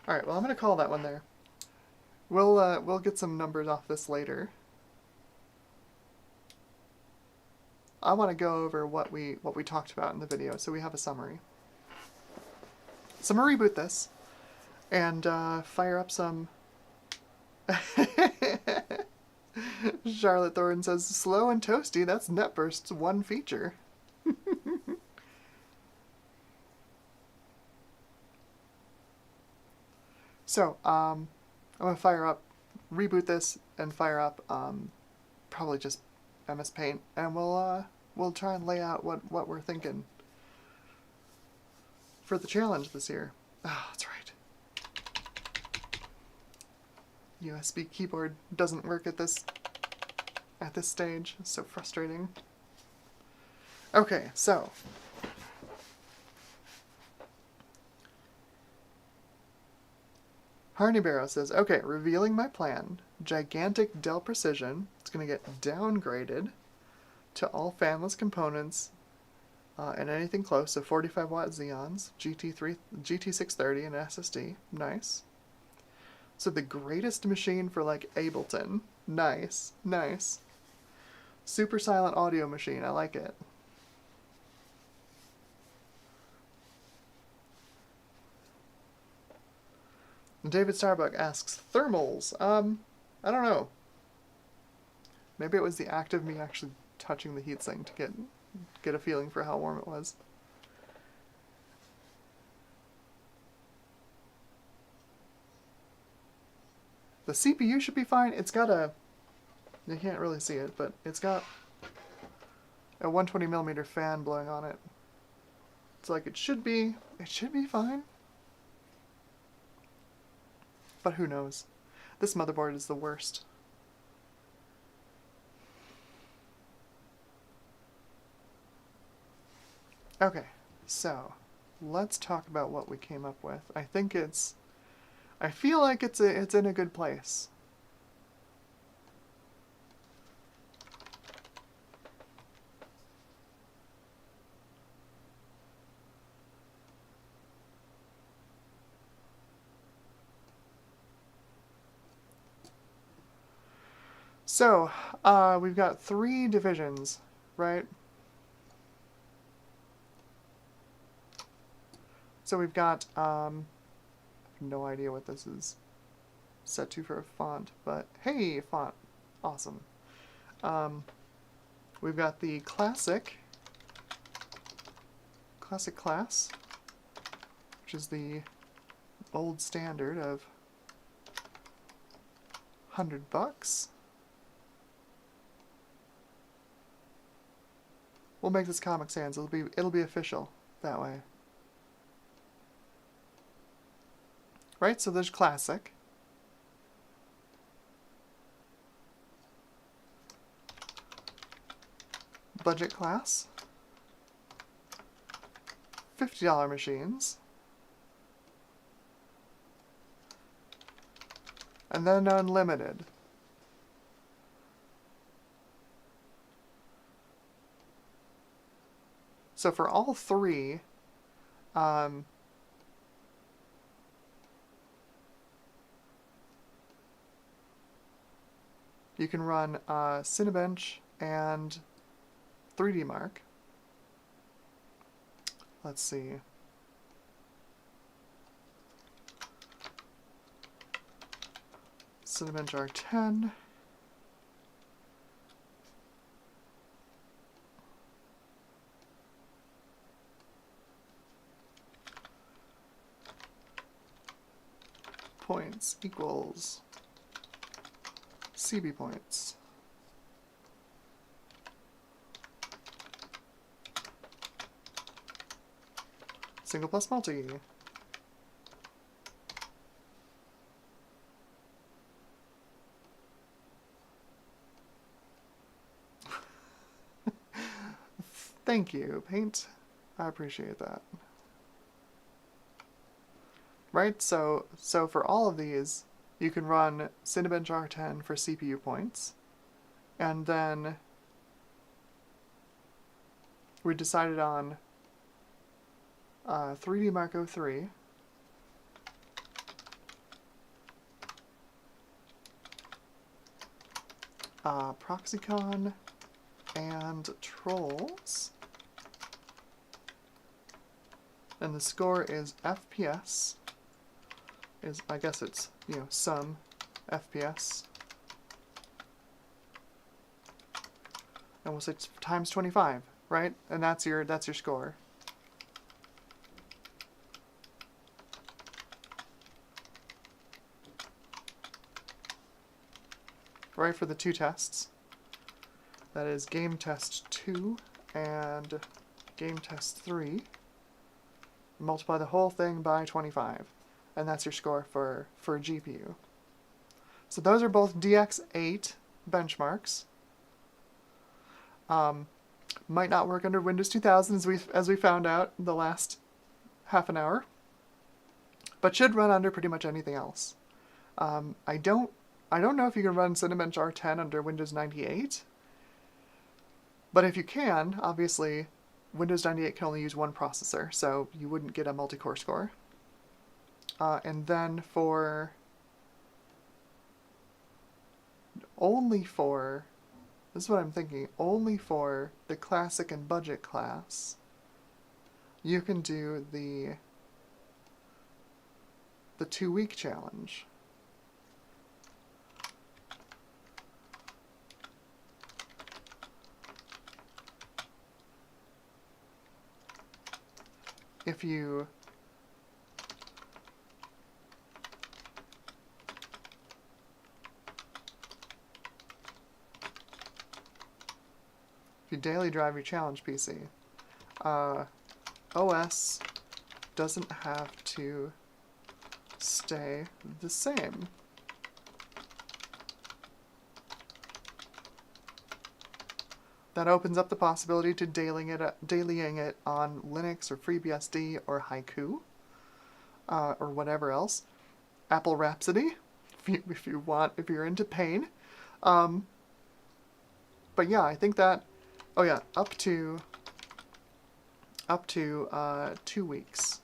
Alright, well I'm gonna call that one there. We'll get some numbers off this later. I want to go over what we talked about in the video, so we have a summary. So I'm gonna reboot this and fire up some. Charlotte Thornton says, "Slow and toasty. That's NetBurst's one feature." So I'm gonna reboot this, and fire up probably just MS Paint, and we'll try and lay out what we're thinking for the challenge this year. Ah, that's right. USB keyboard doesn't work at this stage. It's so frustrating. Okay, so Harney Barrow says, okay, revealing my plan. Gigantic Dell Precision. It's going to get downgraded to all fanless components and anything close, so 45 watt Xeons, GT630 and SSD. Nice. So the greatest machine for like Ableton. Nice, nice. Super silent audio machine. I like it. David Starbuck asks, thermals. I don't know. Maybe it was the act of me actually touching the heatsink to get a feeling for how warm it was. The CPU should be fine. It's got a... You can't really see it, but it's got a 120mm fan blowing on it. It's like it should be fine. But who knows? This motherboard is the worst. Okay, so let's talk about what we came up with. I feel like it's in a good place. So, we've got 3 divisions, right? So we've got, I have no idea what this is set to for a font, but hey, font, awesome. We've got the classic class, which is the old standard of $100. We'll make this Comic Sans. It'll be official that way. Right? So there's classic. Budget class. $50 machines. And then unlimited. So for all 3, you can run Cinebench and 3D Mark. Let's see. Cinebench R10. Points equals CB points. Single plus multi. Thank you, Paint. I appreciate that. Right, so for all of these, you can run Cinebench R10 for CPU points, and then we decided on 3D Mark 03, Proxicon, and Trolls. And the score is FPS. I guess it's, some FPS. And we'll say times 25, right? And that's your score. Right, for the 2 tests. That is game test 2 and game test 3. Multiply the whole thing by 25. And that's your score for a GPU. So those are both DX8 benchmarks. Might not work under Windows 2000 as we found out in the last half an hour, but should run under pretty much anything else. I don't know if you can run Cinebench R10 under Windows 98, but if you can, obviously Windows 98 can only use 1 processor, so you wouldn't get a multi-core score. And then this is what I'm thinking, only for the classic and budget class, you can do the 2-week challenge. If you daily drive your challenge PC, OS doesn't have to stay the same. That opens up the possibility to dailying it on Linux or FreeBSD or Haiku, or whatever else. Apple Rhapsody, if you're into pain. But yeah, I think that, oh yeah, up to 2 weeks.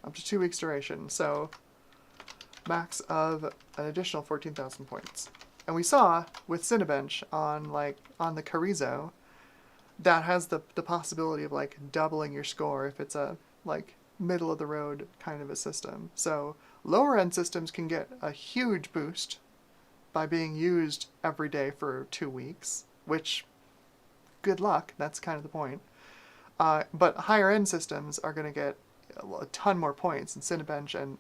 Up to 2 weeks duration. So max of an additional 14,000 points. And we saw with Cinebench on the Carrizo, that has the possibility of like doubling your score if it's a like middle of the road kind of a system. So lower end systems can get a huge boost by being used every day for 2 weeks, which good luck, that's kind of the point. But higher end systems are going to get a ton more points in Cinebench and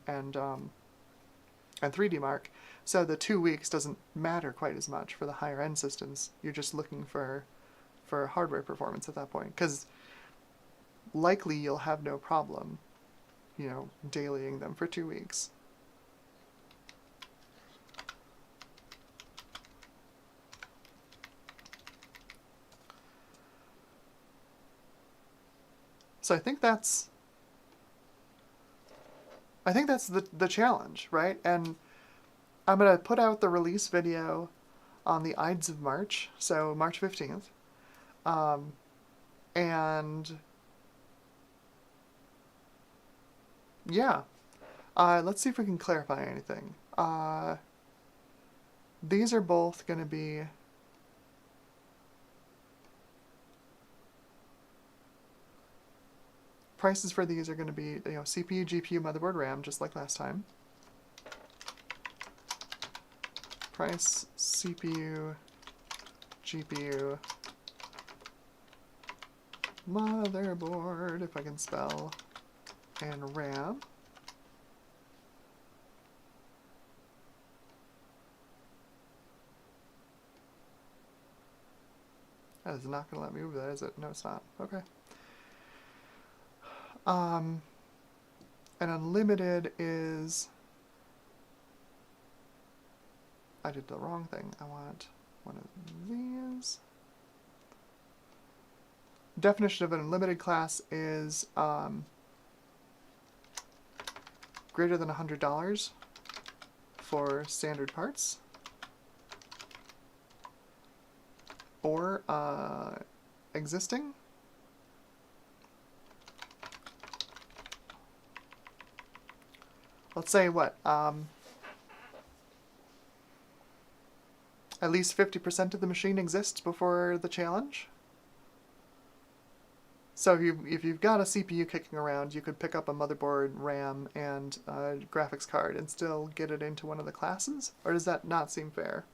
3D Mark, so the 2 weeks doesn't matter quite as much for the higher end systems. You're just looking for hardware performance at that point, because likely you'll have no problem, dailying them for 2 weeks. So I think that's the challenge, right? And I'm going to put out the release video on the Ides of March, so March 15th. And yeah, let's see if we can clarify anything. These are both going to be prices for these are going to be, CPU, GPU, motherboard, RAM, just like last time. Price, CPU, GPU, motherboard, if I can spell, and RAM. That is not going to let me move that, is it? No, it's not. Okay. And unlimited is... I did the wrong thing. I want one of these. Definition of an unlimited class is greater than $100 for standard parts, or existing. Let's say what? At least 50% of the machine exists before the challenge. So if you've got a CPU kicking around, you could pick up a motherboard, RAM, and a graphics card and still get it into one of the classes? Or does that not seem fair?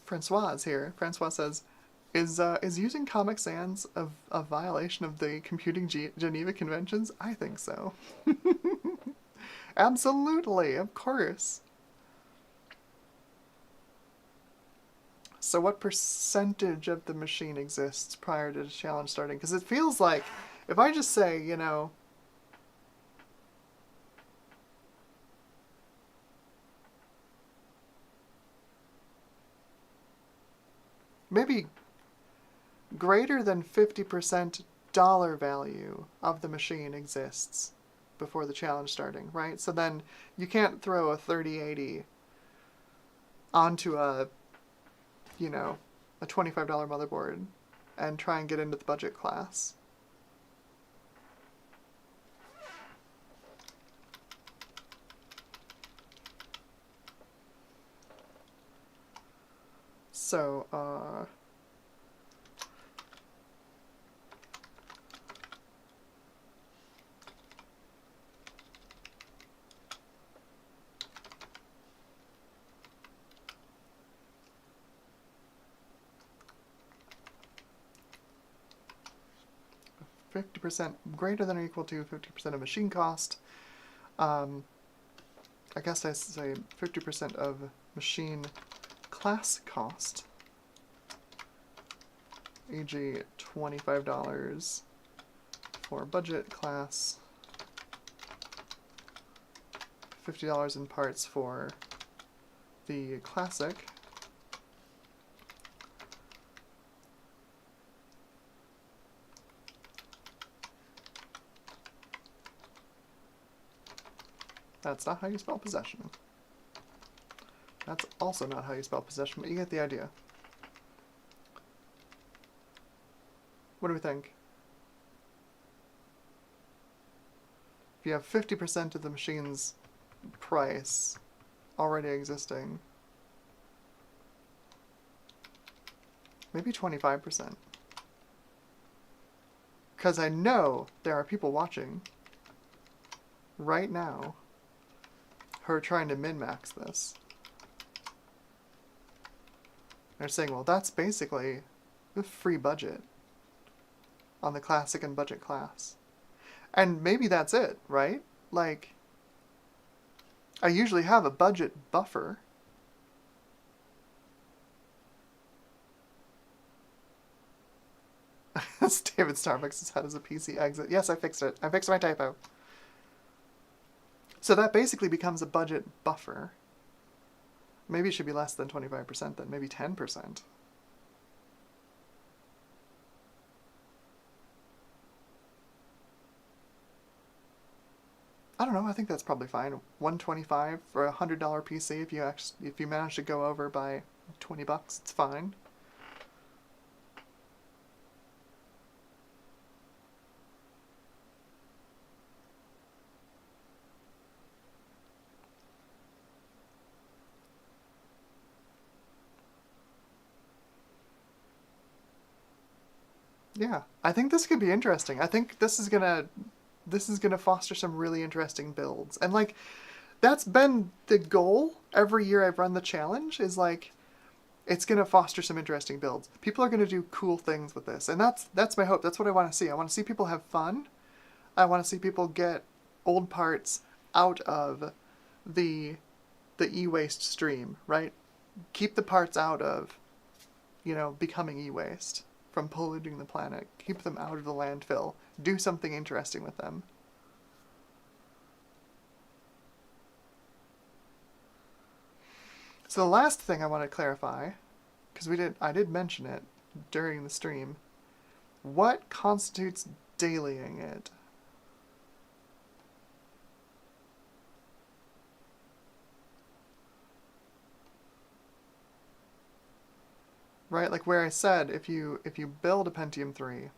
Francois is here. Francois says, is using Comic Sans a violation of the Computing Geneva Conventions? I think so. Absolutely, of course. So what percentage of the machine exists prior to the challenge starting? Because it feels like, if I just say, maybe greater than 50% dollar value of the machine exists before the challenge starting, right? So then you can't throw a 3080 onto a $25 motherboard and try and get into the budget class. So, 50% greater than or equal to 50% of machine cost. I guess I say 50% of machine class cost, e.g. $25 for budget class, $50 in parts for the Classic. That's not how you spell possession. That's also not how you spell possession, but you get the idea. What do we think? If you have 50% of the machine's price already existing, maybe 25%. Because I know there are people watching right now who are trying to min-max this. They're saying, well, that's basically a free budget on the Classic and Budget class. And maybe that's it, right? Like, I usually have a budget buffer. David Starbucks has had as a PC exit. Yes, I fixed it. I fixed my typo. So that basically becomes a budget buffer. Maybe it should be less than 25% then, maybe 10%. I don't know, I think that's probably fine. $125 for a $100 PC if you manage to go over by $20, it's fine. Yeah, I think this could be interesting. I think this is gonna foster some really interesting builds. And like that's been the goal every year I've run the challenge is like it's gonna foster some interesting builds. People are gonna do cool things with this. And that's my hope. That's what I want to see. I want to see people have fun. I want to see people get old parts out of the e-waste stream, right? Keep the parts out of, becoming e-waste. From polluting the planet. Keep them out of the landfill. Do something interesting with them. So the last thing I want to clarify, because I did mention it during the stream, what constitutes dailying it? Right, like where I said, if you build a Pentium 3,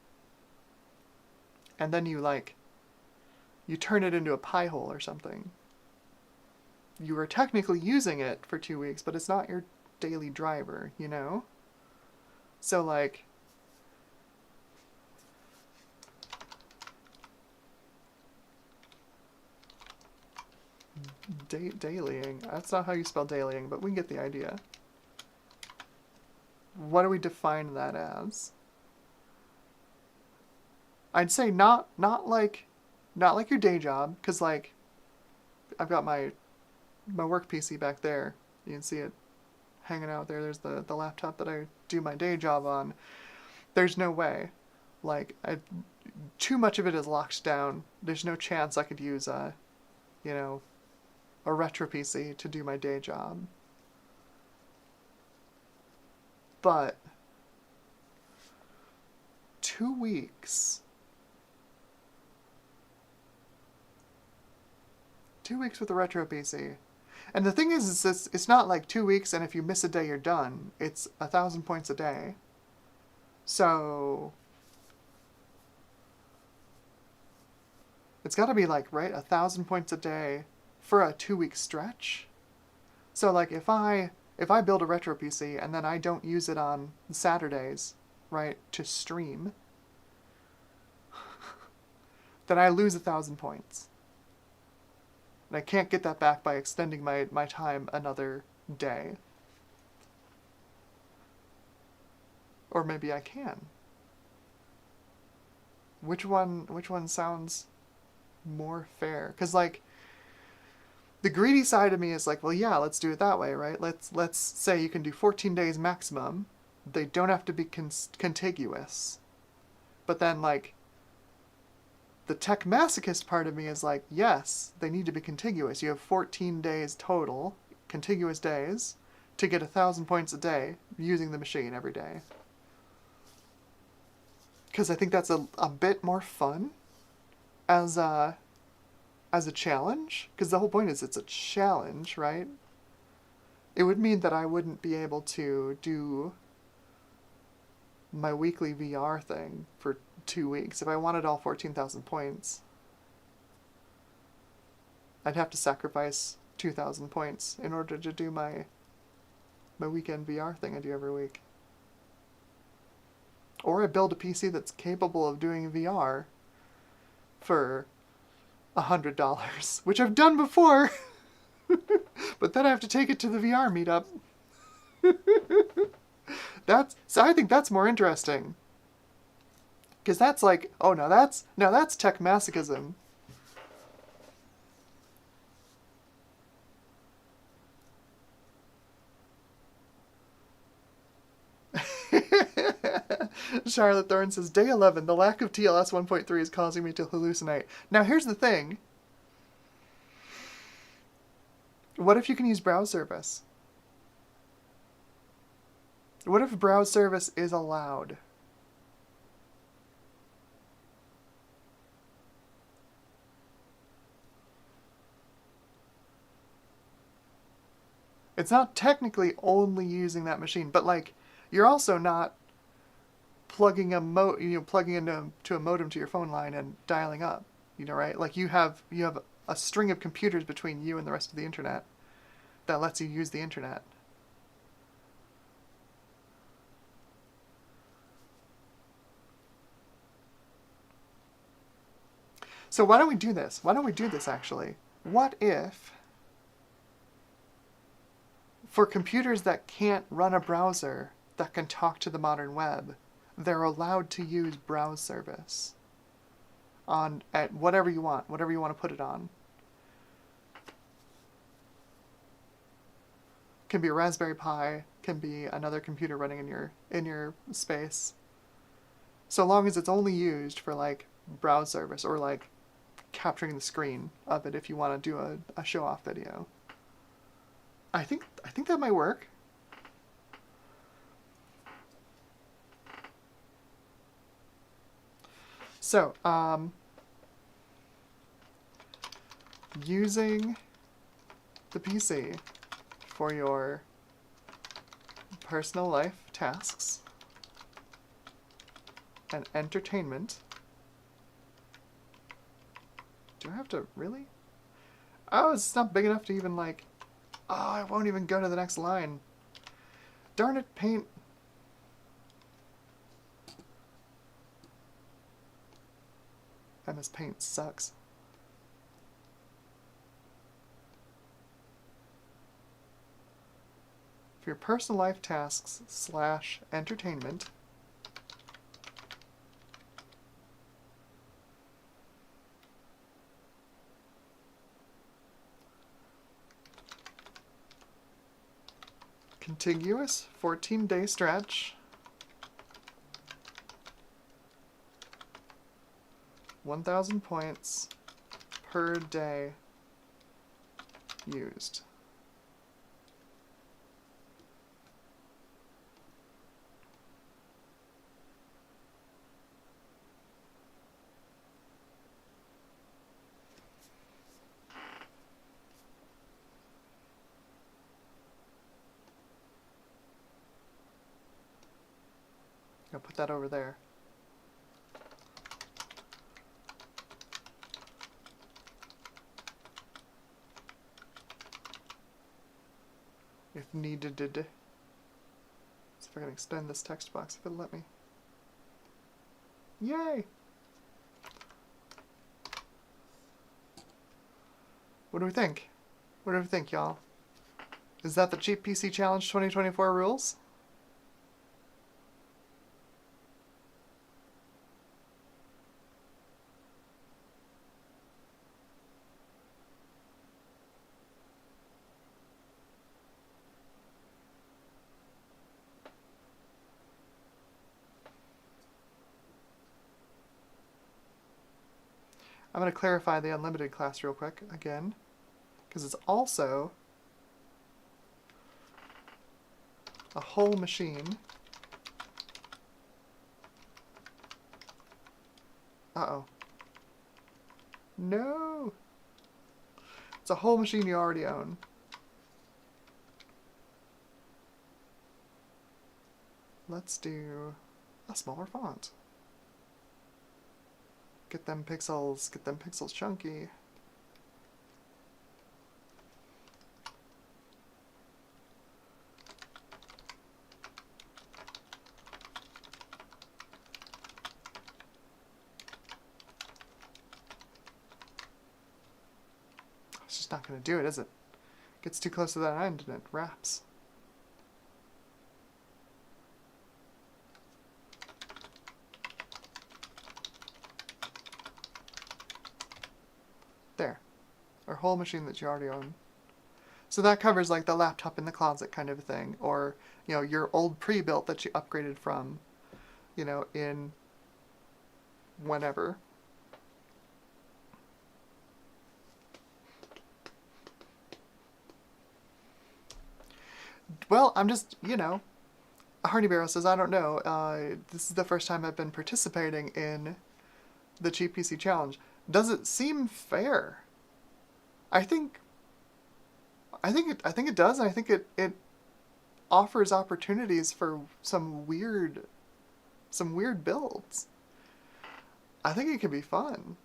and then you turn it into a Pi-hole or something, you are technically using it for 2 weeks, but it's not your daily driver, you know? So like, dailying, that's not how you spell dailying, but we can get the idea. What do we define that as? I'd say not like your day job, because like I've got my work PC back there. You can see it hanging out there. There's the laptop that I do my day job on. There's no way. Like too much of it is locked down. There's no chance I could use a retro PC to do my day job. But 2 weeks. 2 weeks with a retro PC. And the thing is it's not like 2 weeks and if you miss a day you're done. It's 1,000 points a day. So it's got to be like, right, 1,000 points a day for a 2-week stretch. So like if I build a retro PC and then I don't use it on Saturdays, right, to stream, then I lose 1,000 points. And I can't get that back by extending my time another day. Or maybe I can. Which one sounds more fair? Because like, the greedy side of me is like, well, yeah, let's do it that way, right? Let's say you can do 14 days maximum. They don't have to be contiguous. But then, like, the tech masochist part of me is like, yes, they need to be contiguous. You have 14 days total, contiguous days, to get 1,000 points a day using the machine every day. Because I think that's a bit more fun as a challenge. Because the whole point is it's a challenge, right? It would mean that I wouldn't be able to do my weekly VR thing for 2 weeks. If I wanted all 14,000 points, I'd have to sacrifice 2,000 points in order to do my weekend VR thing I do every week. Or I build a PC that's capable of doing VR for $100, which I've done before. But then I have to take it to the VR meetup. So I think that's more interesting. Because that's like, oh no, that's tech masochism. Charlotte Thorne says, Day 11, the lack of TLS 1.3 is causing me to hallucinate. Now here's the thing. What if you can use browse service? What if browse service is allowed? It's not technically only using that machine, but like, you're also not plugging plugging into a modem to your phone line and dialing up, right? Like you have a string of computers between you and the rest of the internet that lets you use the internet. So why don't we do this? Why don't we do this actually? What if, for computers that can't run a browser that can talk to the modern web, they're allowed to use browse service at whatever you want to put it on. Can be a Raspberry Pi, can be another computer running in your space. So long as it's only used for like browse service or like capturing the screen of it if you want to do a show-off video. I think that might work. So, using the PC for your personal life tasks and entertainment. Do I have to really? Oh, it's not big enough to even like... Oh, I won't even go to the next line. Darn it, Paint. MS Paint sucks. For your personal life tasks / entertainment, contiguous 14-day stretch, 1,000 points per day used. I'll put that over there. If needed. See if I can extend this text box if it'll let me. Yay! What do we think? What do we think, y'all? Is that the Cheap PC Challenge 2024 rules? I'm going to clarify the unlimited class real quick again, because it's also a whole machine. Uh-oh. No! It's a whole machine you already own. Let's do a smaller font. Get them pixels chunky. It's just not going to do it, is it? Gets too close to that end and it wraps. There. Or whole machine that you already own. So that covers like the laptop in the closet kind of thing, or, you know, your old pre-built that you upgraded from, you know, in whenever. Well, I'm just, you know, Hardy Barrow says, I don't know, this is the first time I've been participating in the Cheap PC Challenge. Does it seem fair? I think it does, and I think it offers opportunities for some weird builds. I think it could be fun.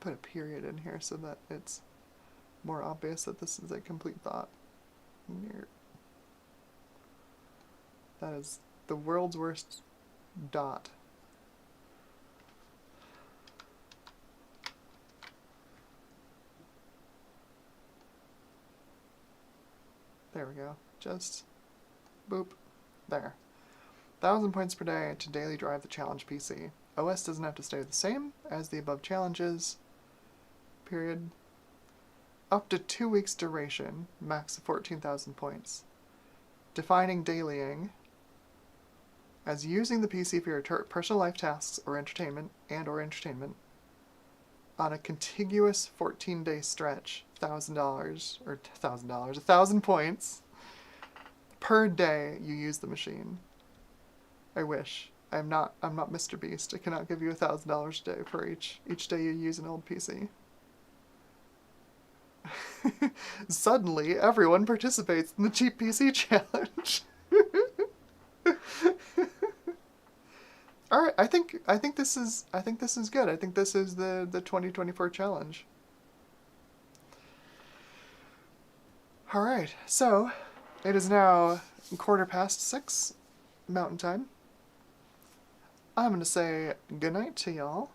Put a period in here so that it's more obvious that this is a complete thought. That is the world's worst dot. There we go. Just boop. There. 1,000 points per day to daily drive the challenge PC. OS doesn't have to stay the same as the above challenges. Period. Up to 2 weeks duration, max of 14,000 points. Defining dailying as using the PC for your personal life tasks or entertainment on a contiguous 14-day stretch, $1,000 or $1,000, 1,000 points per day you use the machine. I wish. I'm not Mr. Beast. I cannot give you $1,000 a day for each day you use an old PC. Suddenly, everyone participates in the Cheap PC Challenge. All right, I think this is good. I think this is the 2024 challenge. All right, so it is now 6:15 Mountain Time. I'm gonna say goodnight to y'all,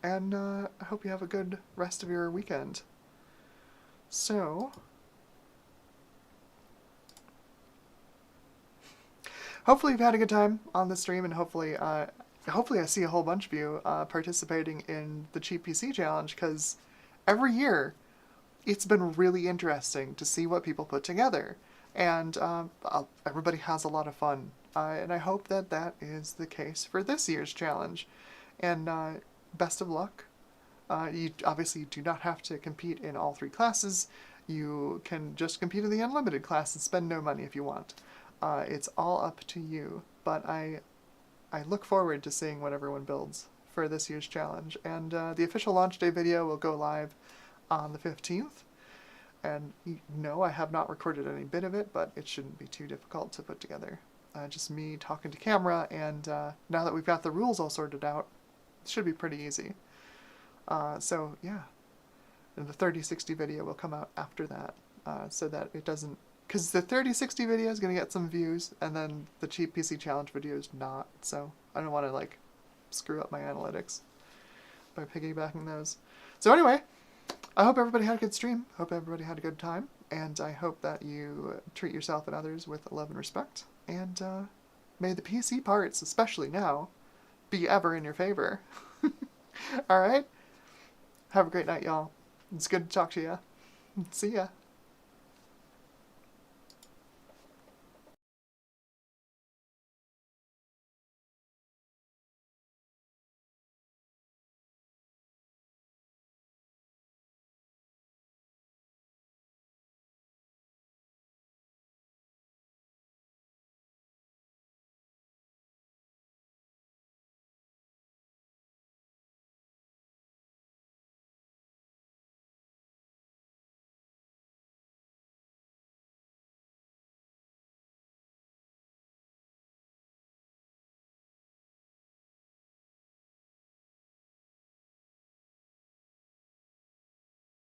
and I hope you have a good rest of your weekend. So, hopefully you've had a good time on the stream, and hopefully I see a whole bunch of you participating in the Cheap PC Challenge, because every year it's been really interesting to see what people put together, and everybody has a lot of fun, and I hope that that is the case for this year's challenge, and best of luck. You obviously do not have to compete in all 3 classes. You can just compete in the unlimited class and spend no money if you want. It's all up to you, but I look forward to seeing what everyone builds for this year's challenge. And the official launch day video will go live on the 15th. And no, I have not recorded any bit of it, but it shouldn't be too difficult to put together. Just me talking to camera, and now that we've got the rules all sorted out, it should be pretty easy. So yeah, and the 3060 video will come out after that, so that it doesn't, because the 3060 video is going to get some views, and then the Cheap PC Challenge video is not, so I don't want to like screw up my analytics by piggybacking those. So anyway, I hope everybody had a good stream, hope everybody had a good time, and I hope that you treat yourself and others with love and respect, and may the PC parts, especially now, be ever in your favor. Alright? Have a great night, y'all. It's good to talk to ya. See ya.